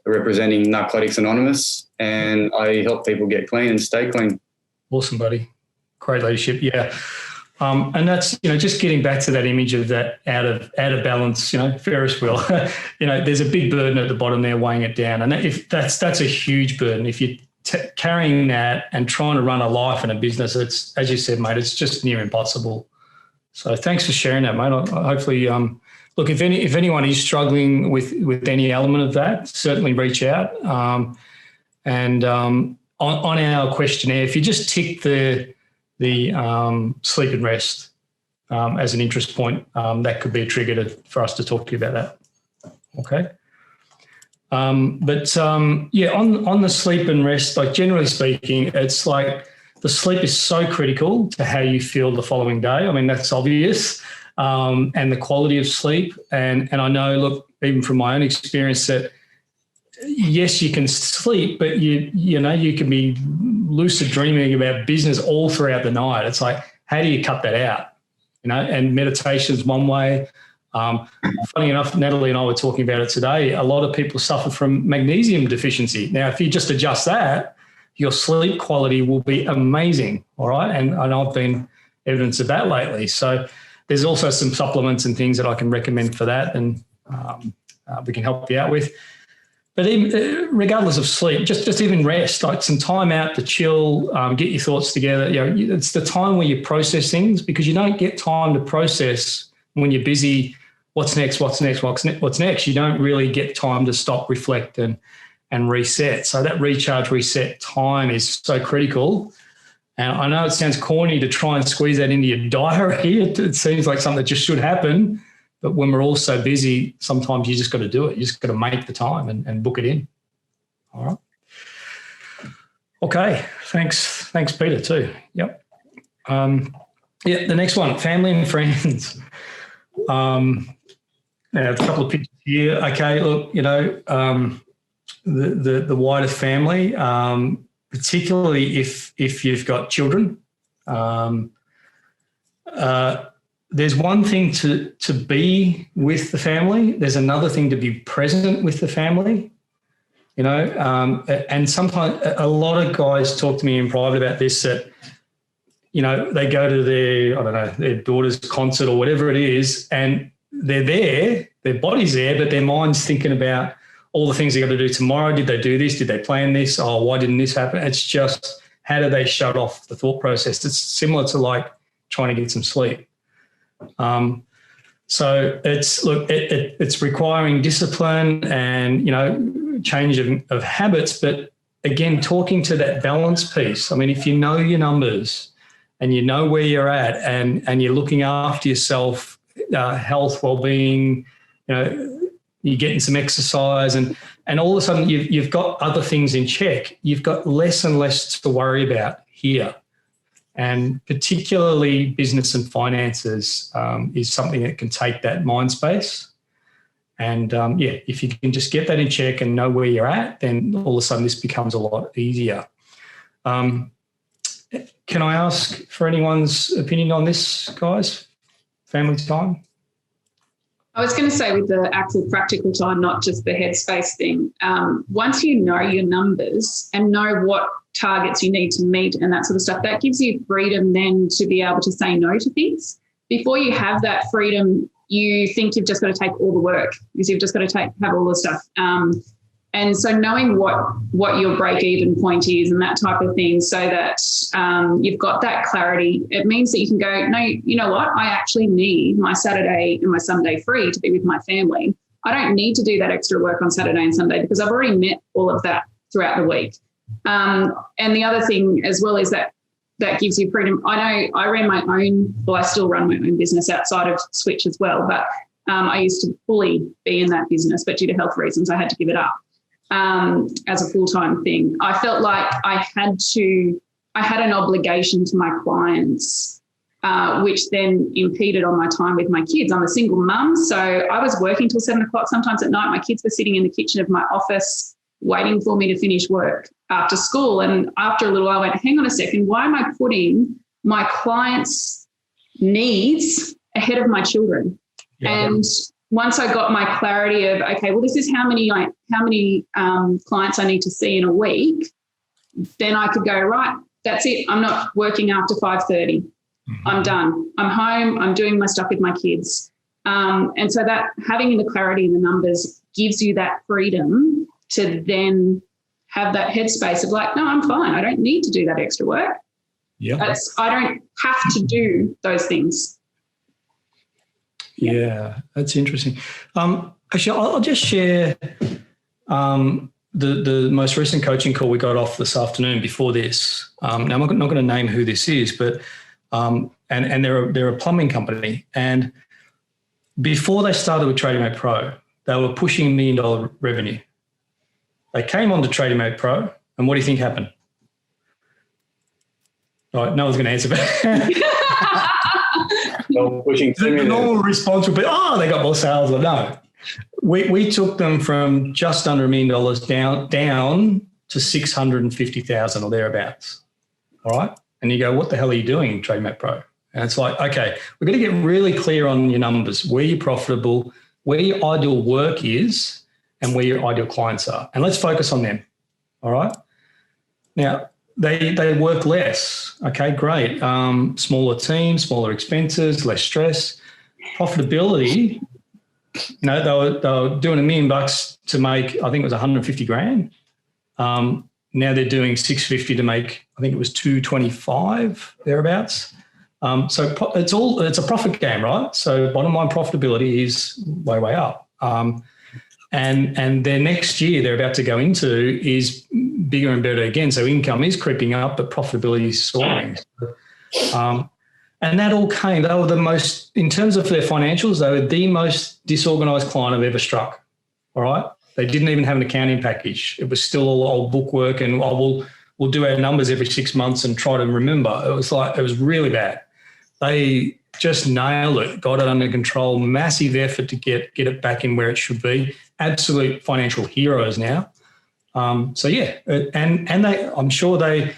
representing Narcotics Anonymous, and I help people get clean and stay clean. Awesome, buddy. Great leadership. Yeah. And that's, just getting back to that image of that out of balance, Ferris wheel, there's a big burden at the bottom there weighing it down. And if that's a huge burden. If you're carrying that and trying to run a life and a business, it's, as you said, mate, it's just near impossible. So thanks for sharing that, mate. Hopefully, look, if anyone is struggling with any element of that, certainly reach out. And on our questionnaire, if you just tick the sleep and rest as an interest point, that could be a trigger for us to talk to you about that. Okay. On the sleep and rest, like generally speaking, it's like the sleep is so critical to how you feel the following day. I mean, that's obvious. and the quality of sleep. And I know, look, even from my own experience, that yes, you can sleep, but you know, you can be lucid dreaming about business all throughout the night. It's like, how do you cut that out? You know, and meditation is one way. Funny enough, Natalie and I were talking about it today. A lot of people suffer from magnesium deficiency. Now, if you just adjust that, your sleep quality will be amazing. All right. And I've been evidence of that lately. So there's also some supplements and things that I can recommend for that, and we can help you out with. But even, regardless of sleep, just even rest, like some time out to chill, get your thoughts together. You know, it's the time where you process things, because you don't get time to process when you're busy. What's next? You don't really get time to stop, reflect, and reset. So that recharge, reset time is so critical. And I know it sounds corny to try and squeeze that into your diary. It seems like something that just should happen. But when we're all so busy, sometimes you just got to do it. You just got to make the time and book it in. All right. Okay. Thanks, Peter, too. Yep. The next one, family and friends. Now, a couple of pictures here. Okay, look, you know, the wider family, particularly if you've got children. There's one thing to be with the family. There's another thing to be present with the family, you know. And sometimes a lot of guys talk to me in private about this, that, you know, they go to their daughter's concert or whatever it is, and they're there, their body's there, but their mind's thinking about all the things they got to do tomorrow. Did they do this? Did they plan this? Oh, why didn't this happen? It's just, how do they shut off the thought process? It's similar to like trying to get some sleep. So it's requiring discipline and, you know, change of habits. But again, talking to that balance piece. I mean, if you know your numbers and you know where you're at, and you're looking after yourself, health, well-being, you know, you're getting some exercise, and all of a sudden you've got other things in check. You've got less and less to worry about here. And particularly business and finances is something that can take that mind space. And if you can just get that in check and know where you're at, then all of a sudden this becomes a lot easier. Can I ask for anyone's opinion on this, guys? Family time? I was going to say, with the actual practical time, not just the headspace thing, once you know your numbers and know what targets you need to meet and that sort of stuff, that gives you freedom then to be able to say no to things. Before you have that freedom, you think you've just got to take all the work, because you've just got to have all the stuff. And so knowing what your break-even point is and that type of thing, so that you've got that clarity, it means that you can go, no, you know what, I actually need my Saturday and my Sunday free to be with my family. I don't need to do that extra work on Saturday and Sunday because I've already met all of that throughout the week. And the other thing as well is that gives you freedom. I know I ran my own, well, I still run my own business outside of Switch as well, but I used to fully be in that business, but due to health reasons, I had to give it up as a full-time thing. I felt like I had an obligation to my clients, which then impeded on my time with my kids. I'm a single mum, so I was working till 7 o'clock sometimes at night. My kids were sitting in the kitchen of my office waiting for me to finish work after school. And after a little while, I went, hang on a second, why am I putting my clients' needs ahead of my children? Yeah. And once I got my clarity of, okay, well, this is how many clients I need to see in a week, then I could go, right, that's it. I'm not working after 5:30. Mm-hmm. I'm done. I'm home. I'm doing my stuff with my kids. And so that having the clarity in the numbers gives you that freedom to then have that headspace of like, no, I'm fine. I don't need to do that extra work. Yeah, I don't have to do those things. Yeah, that's interesting. Actually, I'll just share the most recent coaching call we got off this afternoon before this. Now, I'm not going to name who this is, but and they're a plumbing company. And before they started with Trading Mate Pro, they were pushing $1 million revenue. They came on to Trading Mate Pro, and what do you think happened? All right, no one's going to answer that. pushing The normal response would be, oh, they got more sales. Or no. We took them from just under $1 million down to 650,000 or thereabouts. All right. And you go, what the hell are you doing, TradeMap Pro? And it's like, okay, we're going to get really clear on your numbers, where you're profitable, where your ideal work is, and where your ideal clients are. And let's focus on them. All right. Now, they work less. Okay, great. Smaller team, smaller expenses, less stress. Profitability, they were doing $1 million to make, I think it was 150 grand. Now they're doing 650 to make, I think it was 225 thereabouts. So it's a profit game, right? So bottom line profitability is way up. And their next year they're about to go into is bigger and better again. So income is creeping up, but profitability is soaring. And that all came, they were the most, in terms of their financials, they were the most disorganized client I've ever struck. All right. They didn't even have an accounting package. It was still all old bookwork and we'll do our numbers every 6 months and try to remember. It was really bad. They just nailed it, got it under control, massive effort to get it back in where it should be. Absolute financial heroes now. So yeah, and they, I'm sure they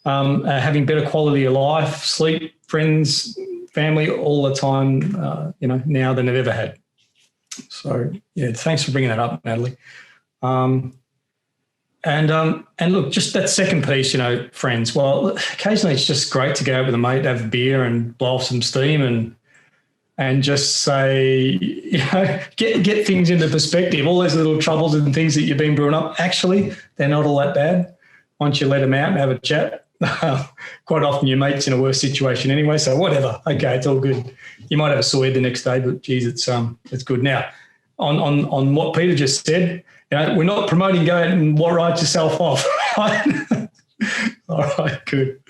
are having better quality of life, sleep, friends, family all the time, now than they've ever had. So yeah, thanks for bringing that up, Natalie. And look, just that second piece, friends. Well, occasionally it's just great to go out with a mate, have a beer and blow off some steam and just say, get things into perspective. All those little troubles and things that you've been brewing up, actually, they're not all that bad once you let them out and have a chat. Quite often your mate's in a worse situation anyway, so whatever. Okay, it's all good. You might have a sore head the next day, but geez, it's good. Now, on what Peter just said, we're not promoting go out and write yourself off. Right? All right, good.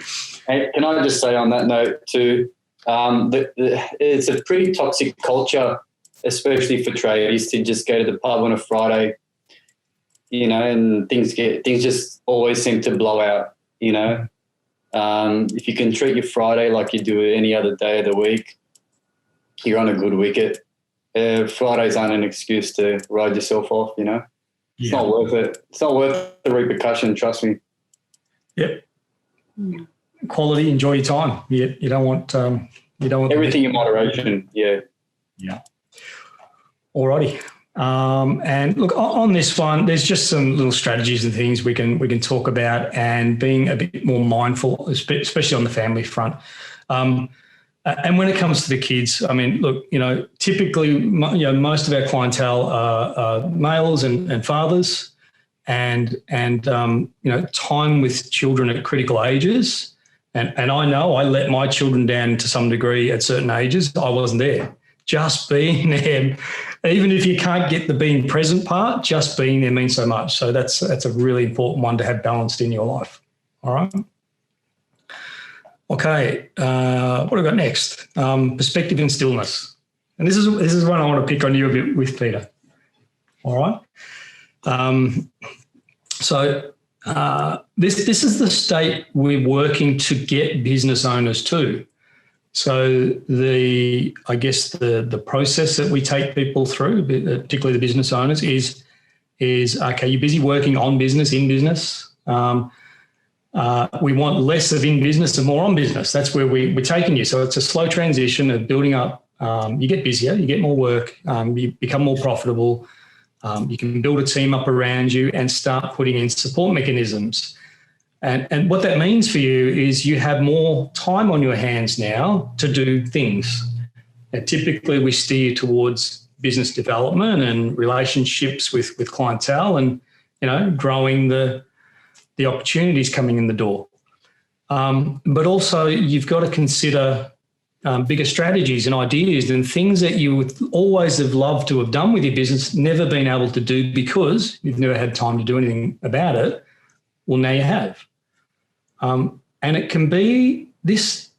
Hey, can I just say on that note too, it's a pretty toxic culture, especially for tradies, to just go to the pub on a Friday, and things just always seem to blow out, If you can treat your Friday like you do any other day of the week, you're on a good wicket. Fridays aren't an excuse to ride yourself off, It's not worth it. It's not worth the repercussion, trust me. Yep. Quality, enjoy your time. You don't want everything in moderation. Yeah. Yeah. Alrighty. And look, on this one, there's just some little strategies and things we can talk about, and being a bit more mindful, especially on the family front. And when it comes to the kids, I mean, look, typically, most of our clientele are males and fathers, and time with children at critical ages. And I know I let my children down to some degree at certain ages. I wasn't there. Just being there, even if you can't get the being present part, just being there means so much. So that's a really important one to have balanced in your life. All right. Okay, what have I got next? Perspective and stillness. And this is one I want to pick on you a bit with, Peter. All right. So this is the state we're working to get business owners to. So the process that we take people through, particularly the business owners, is okay, you're busy working on business, in business. We want less of in business and more on business. That's where we're taking you. So it's a slow transition of building up. You get busier, you get more work, you become more profitable. You can build a team up around you and start putting in support mechanisms. And what that means for you is you have more time on your hands now to do things. And typically we steer towards business development and relationships with clientele and, growing the opportunities coming in the door. But also you've got to consider bigger strategies and ideas and things that you would always have loved to have done with your business, never been able to do because you've never had time to do anything about it. Well, now you have. And it can be this,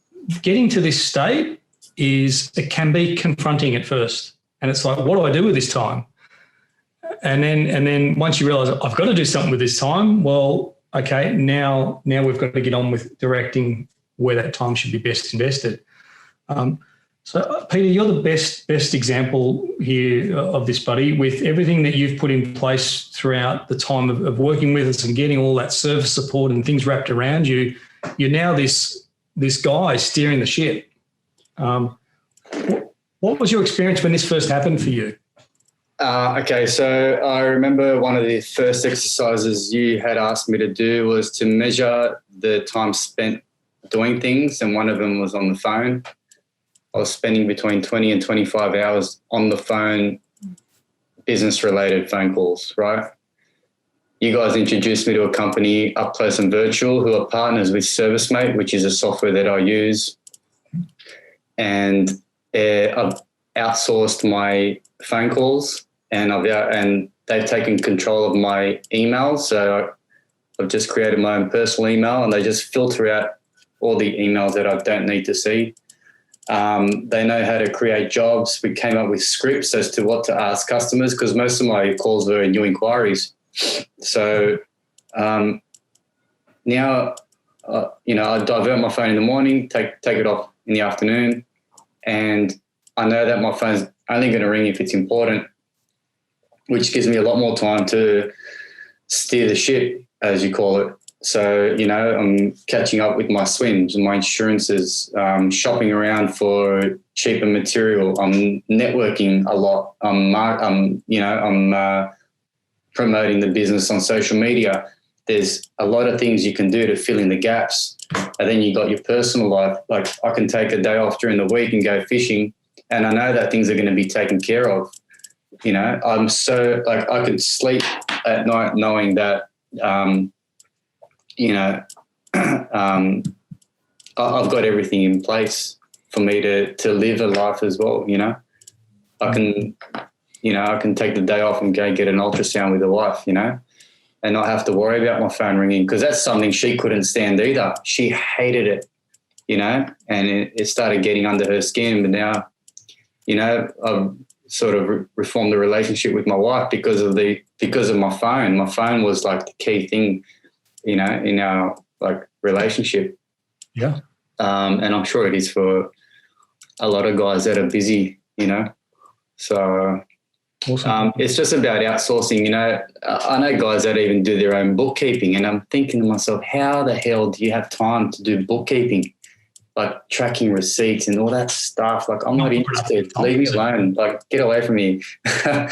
getting to this state it can be confronting at first. And it's like, what do I do with this time? And then once you realize I've got to do something with this time, well, okay, now we've got to get on with directing where that time should be best invested. So, Peter, you're the best example here of this, buddy, with everything that you've put in place throughout the time of working with us and getting all that service support and things wrapped around you. You're now this guy steering the ship. What was your experience when this first happened for you? Okay, so I remember one of the first exercises you had asked me to do was to measure the time spent doing things, and one of them was on the phone. I was spending between 20 and 25 hours on the phone, business-related phone calls, right? You guys introduced me to a company, Up Close and Virtual, who are partners with ServiceMate, which is a software that I use. And I've outsourced my phone calls, and they've taken control of my emails. So I've just created my own personal email, and they just filter out all the emails that I don't need to see. They know how to create jobs. We came up with scripts as to what to ask customers, because most of my calls were new inquiries. So now, I divert my phone in the morning, take it off in the afternoon, and I know that my phone's only going to ring if it's important, which gives me a lot more time to steer the ship, as you call it. So, I'm catching up with my swims and my insurances, shopping around for cheaper material. I'm networking a lot. I'm promoting the business on social media. There's a lot of things you can do to fill in the gaps. And then you got your personal life. Like, I can take a day off during the week and go fishing, and I know that things are going to be taken care of. I'm so, I could sleep at night knowing that, I've got everything in place for me to live a life as well. I can take the day off and go get an ultrasound with the wife, and not have to worry about my phone ringing, because that's something she couldn't stand either. She hated it, and it started getting under her skin. But now, I've sort of reformed the relationship with my wife because of my phone. My phone was like the key thing, in our relationship. Yeah. And I'm sure it is for a lot of guys that are busy, So awesome. It's just about outsourcing. I know guys that even do their own bookkeeping, and I'm thinking to myself, how the hell do you have time to do bookkeeping, like tracking receipts and all that stuff? Like, I'm not interested. Leave me alone. Like, get away from me. I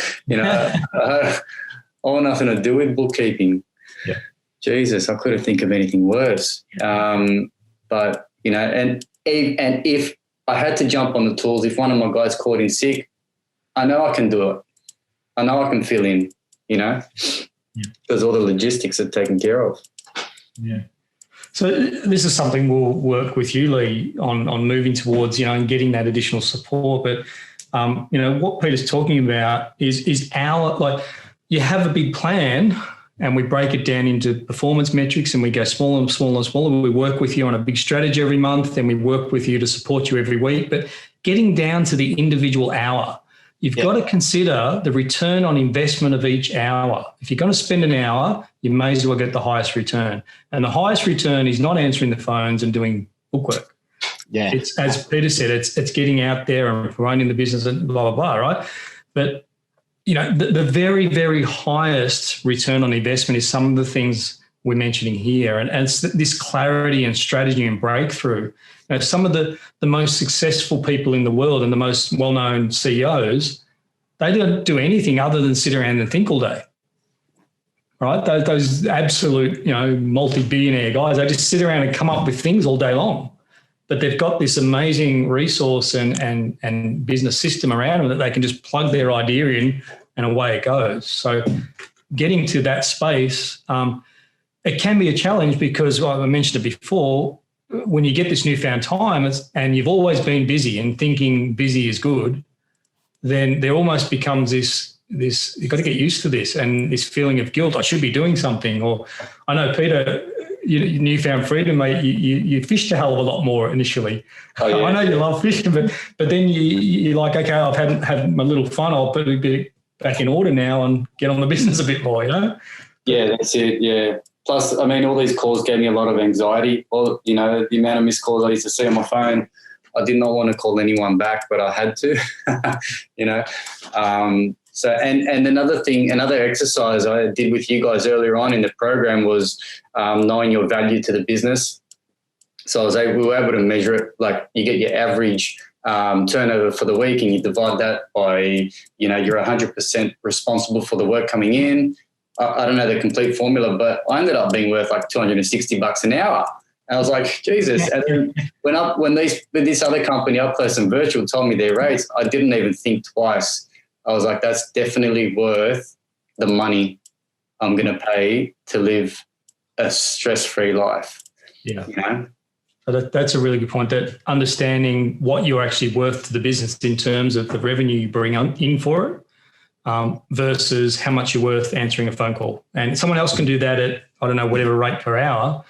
want nothing to do with bookkeeping. Yeah. Jesus, I couldn't think of anything worse. But and if I had to jump on the tools, if one of my guys called in sick, I know I can do it. I know I can fill in, because all the logistics are taken care of. Yeah. So this is something we'll work with you, Lee, on moving towards, and getting that additional support. But, what Peter's talking about is you have a big plan, and we break it down into performance metrics, and we go smaller and smaller and smaller. We work with you on a big strategy every month, and we work with you to support you every week. But getting down to the individual hour, you've got to consider the return on investment of each hour. If you're going to spend an hour, you may as well get the highest return. And the highest return is not answering the phones and doing bookwork. Yeah. It's, as Peter said, it's getting out there and promoting the business and blah, blah, blah, right? But the very, very highest return on investment is some of the things we're mentioning here. And it's this clarity and strategy and breakthrough. Some of the most successful people in the world and the most well-known CEOs, they don't do anything other than sit around and think all day, right? Those absolute, multi-billionaire guys, they just sit around and come up with things all day long. But they've got this amazing resource and business system around them that they can just plug their idea in and away it goes. So getting to that space, it can be a challenge because, well, I mentioned it before, when you get this newfound time and you've always been busy and thinking busy is good, then there almost becomes this you've got to get used to this and this feeling of guilt. I should be doing something. Or I know, Peter, you newfound freedom, mate, you fished a hell of a lot more initially. Oh, yeah. I know you love fishing, but then you're like, okay, I've had my little fun. I'll put a bit back in order now and get on the business a bit more, Yeah, that's it, yeah. Plus, all these calls gave me a lot of anxiety. The amount of missed calls I used to see on my phone, I did not want to call anyone back, but I had to, So, and another exercise I did with you guys earlier on in the program was knowing your value to the business. So we were able to measure it. Like, you get your average turnover for the week, and you divide that by, you're 100% responsible for the work coming in. I don't know the complete formula, but I ended up being worth like $260 an hour. And I was like, Jesus. And then when this other company, Up Close and Virtual, told me their rates, I didn't even think twice. I was like, that's definitely worth the money I'm going to pay to live a stress-free life. Yeah. So that's a really good point, that understanding what you're actually worth to the business in terms of the revenue you bring in for it versus how much you're worth answering a phone call. And someone else can do that at, I don't know, whatever rate per hour.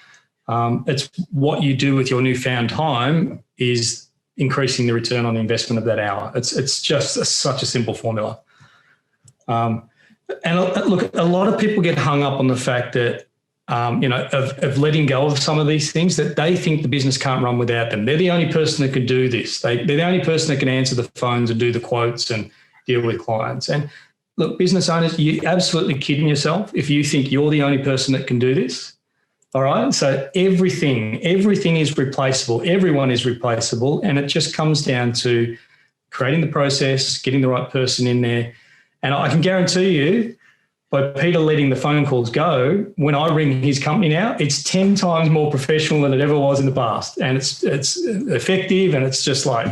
It's what you do with your newfound time is increasing the return on the investment of that hour. It's just such a simple formula. And look, a lot of people get hung up on the fact that, of letting go of some of these things, that they think the business can't run without them. They're the only person that can do this. They're the only person that can answer the phones and do the quotes and deal with clients. And look, business owners, you're absolutely kidding yourself if you think you're the only person that can do this. All right. So everything is replaceable. Everyone is replaceable. And it just comes down to creating the process, getting the right person in there. And I can guarantee you, by Peter letting the phone calls go, when I ring his company now, it's 10 times more professional than it ever was in the past. And it's effective. And it's just like,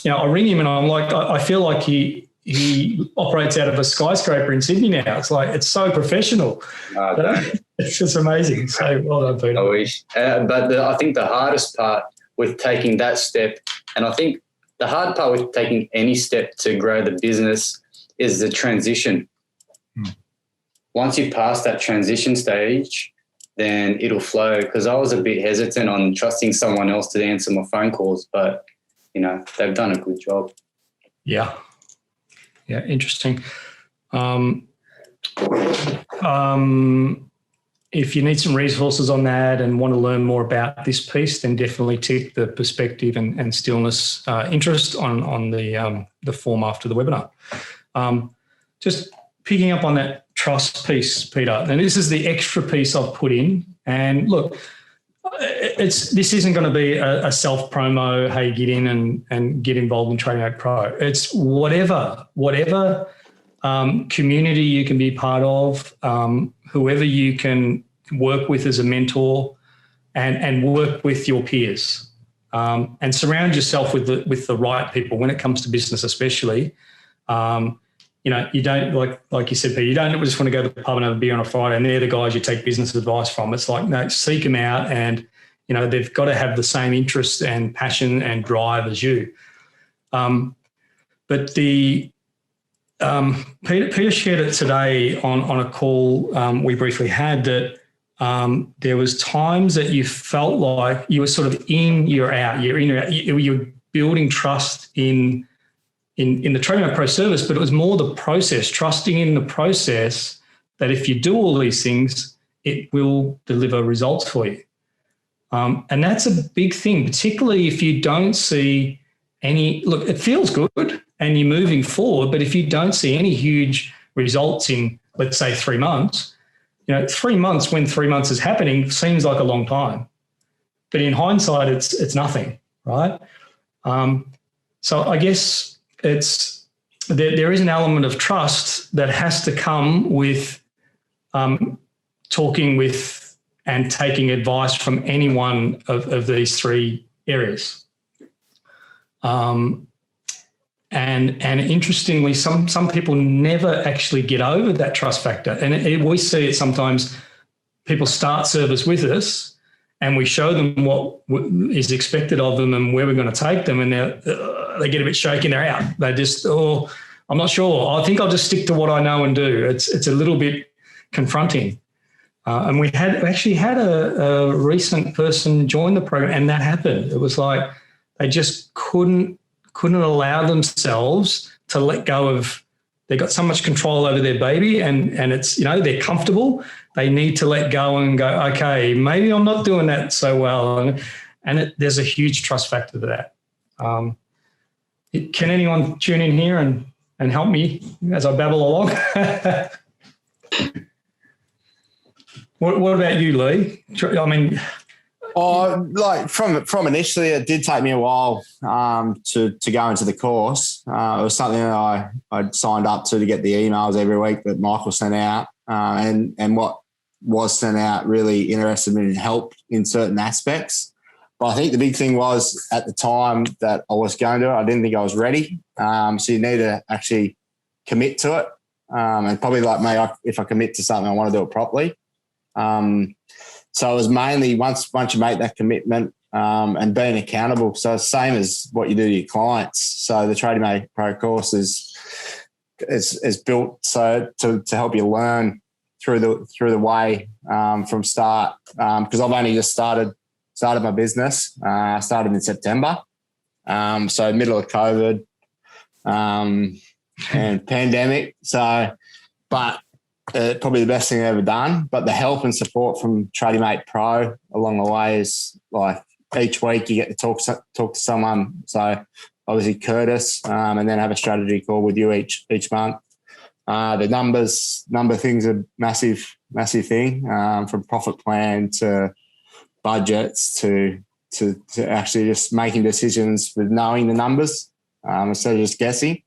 I ring him and I'm like, I feel like he operates out of a skyscraper in Sydney now. It's like, it's so professional. It's just amazing. So well done, Peter. I wish. But I think the hardest part with taking that step, and I think the hard part with taking any step to grow the business, is the transition. Once you pass that transition stage, then it'll flow. Because I was a bit hesitant on trusting someone else to answer my phone calls, but, they've done a good job. Yeah. Yeah, interesting. If you need some resources on that and want to learn more about this piece, then definitely tick the perspective and stillness interest on the form after the webinar. Just picking up on that trust piece, Peter, and this is the extra piece I've put in. And look, this isn't going to be a self-promo, hey, get in and get involved in Trading Out Pro. It's whatever community you can be part of, whoever you can work with as a mentor, and work with your peers, and surround yourself with the right people when it comes to business, especially. You don't, like you said, Peter, you don't just want to go to the pub and have a beer on a Friday and they're the guys you take business advice from. It's like, no, seek them out, and they've got to have the same interest and passion and drive as you. But Peter shared it today on a call we briefly had, that there was times that you felt like you were sort of in, you're out, you're in, you're building trust in the Trading Out Pro service, but it was more the process, trusting in the process that if you do all these things, it will deliver results for you. And that's a big thing, particularly if you don't see any, look, it feels good and you're moving forward, but if you don't see any huge results in, let's say, 3 months, 3 months when 3 months is happening seems like a long time. But in hindsight, it's nothing, right? So I guess there is an element of trust that has to come with talking with and taking advice from any one of these 3 areas. And interestingly, some people never actually get over that trust factor. And we see it sometimes. People start service with us and we show them what is expected of them and where we're going to take them, and they get a bit shaky and they're out. They just, I'm not sure. I think I'll just stick to what I know and do. It's a little bit confronting. And we actually had a recent person join the program, and that happened. It was like they just couldn't allow themselves to let go of. They got so much control over their baby, and it's, they're comfortable. They need to let go and go, okay, maybe I'm not doing that so well. And there's a huge trust factor to that. Can anyone tune in here and help me as I babble along? What about you, Lee? I mean, like from initially, it did take me a while to go into the course. It was something that I'd signed up to get the emails every week that Michael sent out, and what was sent out really interested me and helped in certain aspects. But I think the big thing was at the time that I was going to it, I didn't think I was ready. So you need to actually commit to it. And probably like me, if I commit to something, I want to do it properly. So it was mainly once you make that commitment and being accountable. So it's the same as what you do to your clients. So the Trading Mate Pro course is built so to help you learn through the way from start. Because I've only just started my business. I started in September. So middle of COVID and pandemic. So, but probably the best thing I've ever done. But the help and support from Trading Mate Pro along the way is like each week you get to talk to someone. So obviously Curtis, and then have a strategy call with you each month. The number things are massive thing, from profit plan to budgets to actually just making decisions with knowing the numbers instead of just guessing.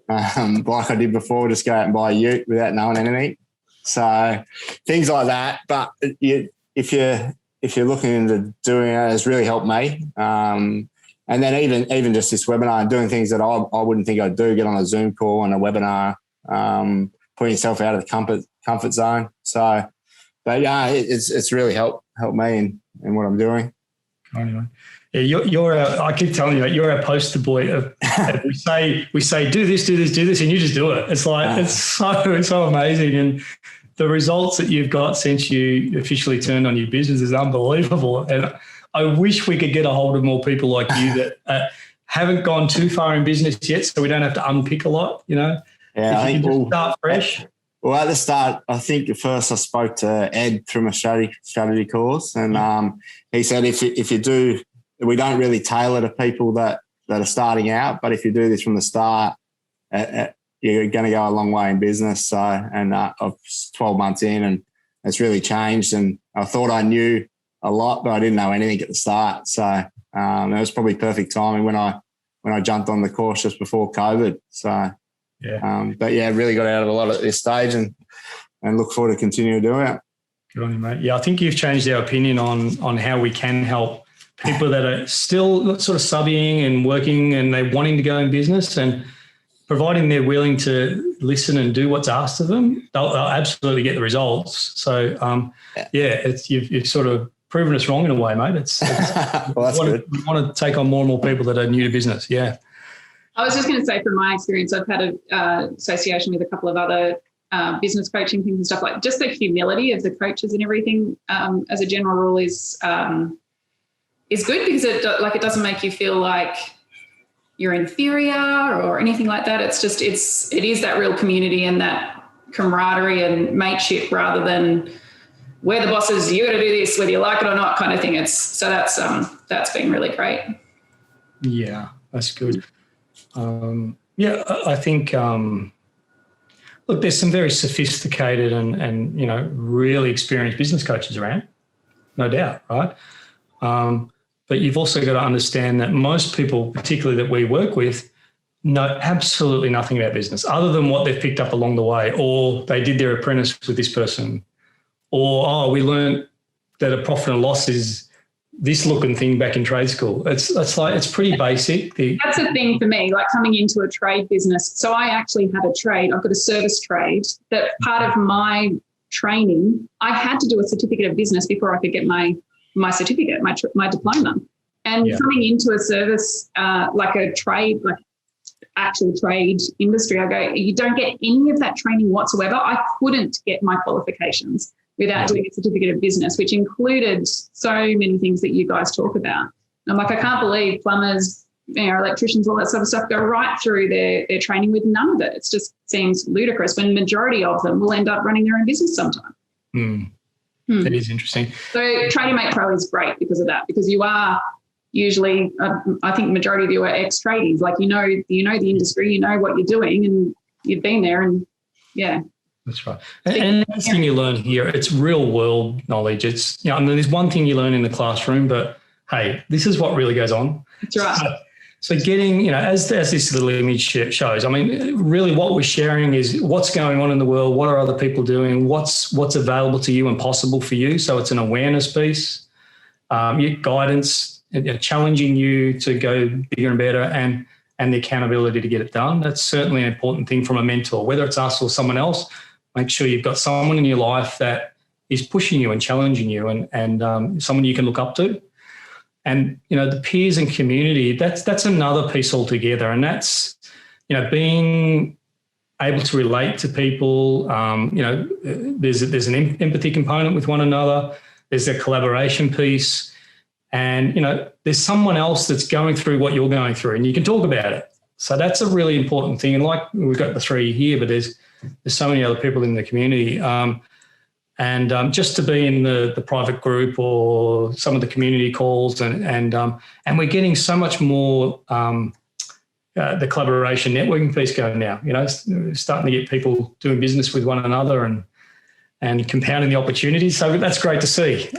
Like I did before, just go out and buy a ute without knowing anything. So things like that. But if you're looking into doing it, it's really helped me. And then even just this webinar and doing things that I wouldn't think I'd do, get on a Zoom call and a webinar, putting yourself out of the comfort zone. So, but yeah, it's really helped me in what I'm doing. Anyway. Yeah, I keep telling you, you're our poster boy of we say do this, and you just do it. It's like it's so amazing, and the results that you've got since you officially turned on your business is unbelievable. And I wish we could get a hold of more people like you that haven't gone too far in business yet, so we don't have to unpick a lot. You know, yeah, I think we'll start fresh. Well, at the start, I think at first I spoke to Ed from a strategy course, and he said if you do. We don't really tailor to people that are starting out, but if you do this from the start, you're going to go a long way in business. So, and I'm 12 months in, and it's really changed. And I thought I knew a lot, but I didn't know anything at the start. So it was probably perfect timing when I jumped on the course just before COVID. So, yeah. But yeah, really got out of a lot at this stage, and look forward to continuing to do it. Good on you, mate. Yeah, I think you've changed our opinion on how we can help people that are still sort of subbing and working and they're wanting to go in business, and providing they're willing to listen and do what's asked of them, they'll absolutely get the results. So, you've sort of proven us wrong in a way, mate. It's well, that's good. We want to take on more and more people that are new to business. Yeah. I was just going to say, from my experience, I've had an association with a couple of other business coaching things and stuff, like just the humility of the coaches and everything as a general rule is good, because it doesn't make you feel like you're inferior or anything like that. It's just, it is that real community and that camaraderie and mateship, rather than we're the bosses, you got to do this whether you like it or not kind of thing. That's been really great. Yeah, that's good. I think look, there's some very sophisticated and really experienced business coaches around, no doubt, right? But you've also got to understand that most people, particularly that we work with, know absolutely nothing about business other than what they've picked up along the way, or they did their apprentice with this person, or, we learned that a profit and loss is this looking thing back in trade school. It's pretty basic. That's the thing for me, like coming into a trade business. So I actually have a trade. I've got a service trade that part of my training, I had to do a certificate of business before I could get my certificate, my diploma. And coming into a service, like a trade, like actual trade industry, I go, you don't get any of that training whatsoever. I couldn't get my qualifications without doing a certificate of business, which included so many things that you guys talk about. And I'm like, I can't believe plumbers, electricians, all that sort of stuff go right through their training with none of it. It just seems ludicrous when the majority of them will end up running their own business sometime. That is interesting. So Trading Mate Pro is great because of that, because you are usually, I think the majority of you are ex-tradies. Like, you know the industry, you know what you're doing, and you've been there, and yeah. That's right. And the thing you learn here, it's real world knowledge. It's, I mean, there's one thing you learn in the classroom, but hey, this is what really goes on. That's right. So getting, as this little image shows, I mean, really what we're sharing is what's going on in the world, what are other people doing, what's available to you and possible for you. So it's an awareness piece, your guidance, challenging you to go bigger and better, and the accountability to get it done. That's certainly an important thing from a mentor, whether it's us or someone else. Make sure you've got someone in your life that is pushing you and challenging you, and someone you can look up to. And, the peers and community, that's another piece altogether. And that's, being able to relate to people. There's an empathy component with one another. There's a collaboration piece. And, there's someone else that's going through what you're going through, and you can talk about it. So that's a really important thing. And like we've got the three here, but there's so many other people in the community. And just to be in the private group or some of the community calls, and we're getting so much more the collaboration networking piece going now. Starting to get people doing business with one another and compounding the opportunities. So that's great to see.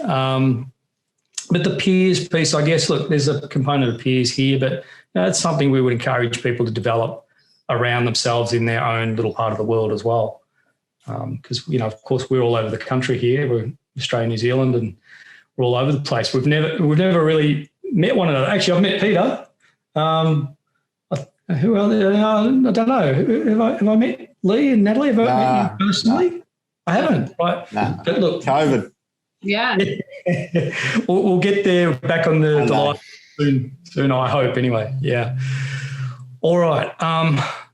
But the peers piece, I guess, look, there's a component of peers here, but that's something we would encourage people to develop around themselves in their own little part of the world as well. Because, of course, we're all over the country here. We're Australia, New Zealand, and we're all over the place. We've never really met one another. Actually, I've met Peter. Who else? I don't know. Have I met Lee and Natalie? Have I met you personally? I haven't. Right. Nah. But look, COVID. Yeah. we'll get there back on the line soon, I hope, anyway. Yeah. All right.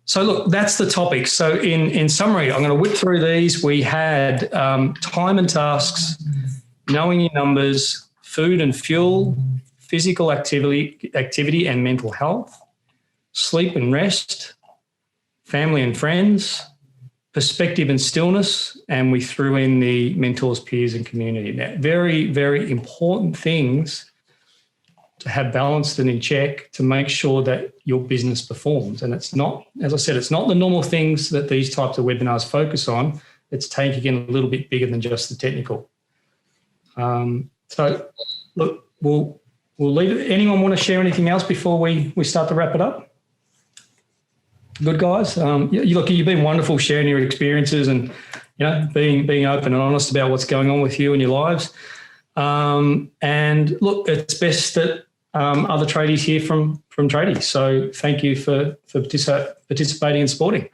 So, look, that's the topic. So, in summary, I'm going to whip through these. We had time and tasks, knowing your numbers, food and fuel, physical activity and mental health, sleep and rest, family and friends, perspective and stillness, and we threw in the mentors, peers, and community. Now, very, very important things to have balanced and in check to make sure that your business performs. And it's not, as I said, it's not the normal things that these types of webinars focus on. It's taking it a little bit bigger than just the technical. So, look, we'll leave it. Anyone want to share anything else before we start to wrap it up? Good, guys. Look, you've been wonderful sharing your experiences and, being open and honest about what's going on with you and your lives. And look, it's best that other tradies hear from tradies. So thank you for participating and supporting.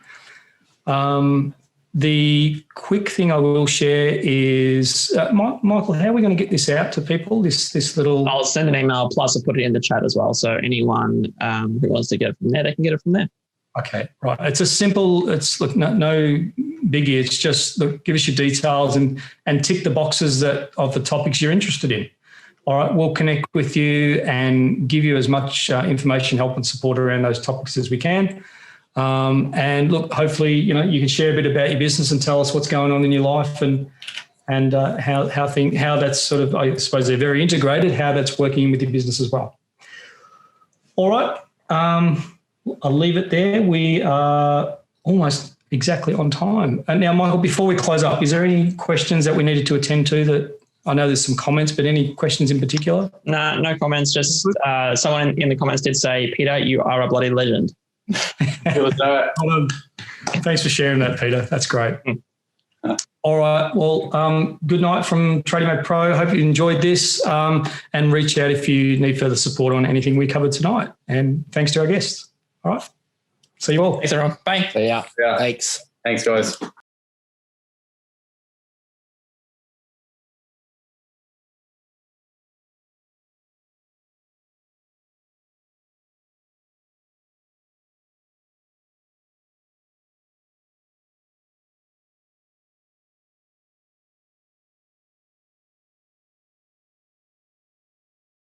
The quick thing I will share is, Michael, how are we going to get this out to people? This little. I'll send an email, plus I'll put it in the chat as well. So anyone who wants to get it from there, they can get it from there. Okay, right. It's a simple. Look, no biggie. It's just look, give us your details and tick the boxes of the topics you're interested in. All right, we'll connect with you and give you as much information, help, and support around those topics as we can. And look, hopefully, you can share a bit about your business and tell us what's going on in your life and how that's sort of, I suppose they're very integrated, how that's working with your business as well. All right. I'll leave it there. We are almost exactly on time. And now, Michael, before we close up, is there any questions that we needed to attend to that I know there's some comments, but any questions in particular? No comments. Just someone in the comments did say, Peter, you are a bloody legend. It was that. Thanks for sharing that, Peter. That's great. All right. Well, good night from Trading Mode Pro. Hope you enjoyed this and reach out if you need further support on anything we covered tonight. And thanks to our guests. All right. See you all. Thanks, everyone. Bye. See ya. Yeah. Thanks. Thanks, guys.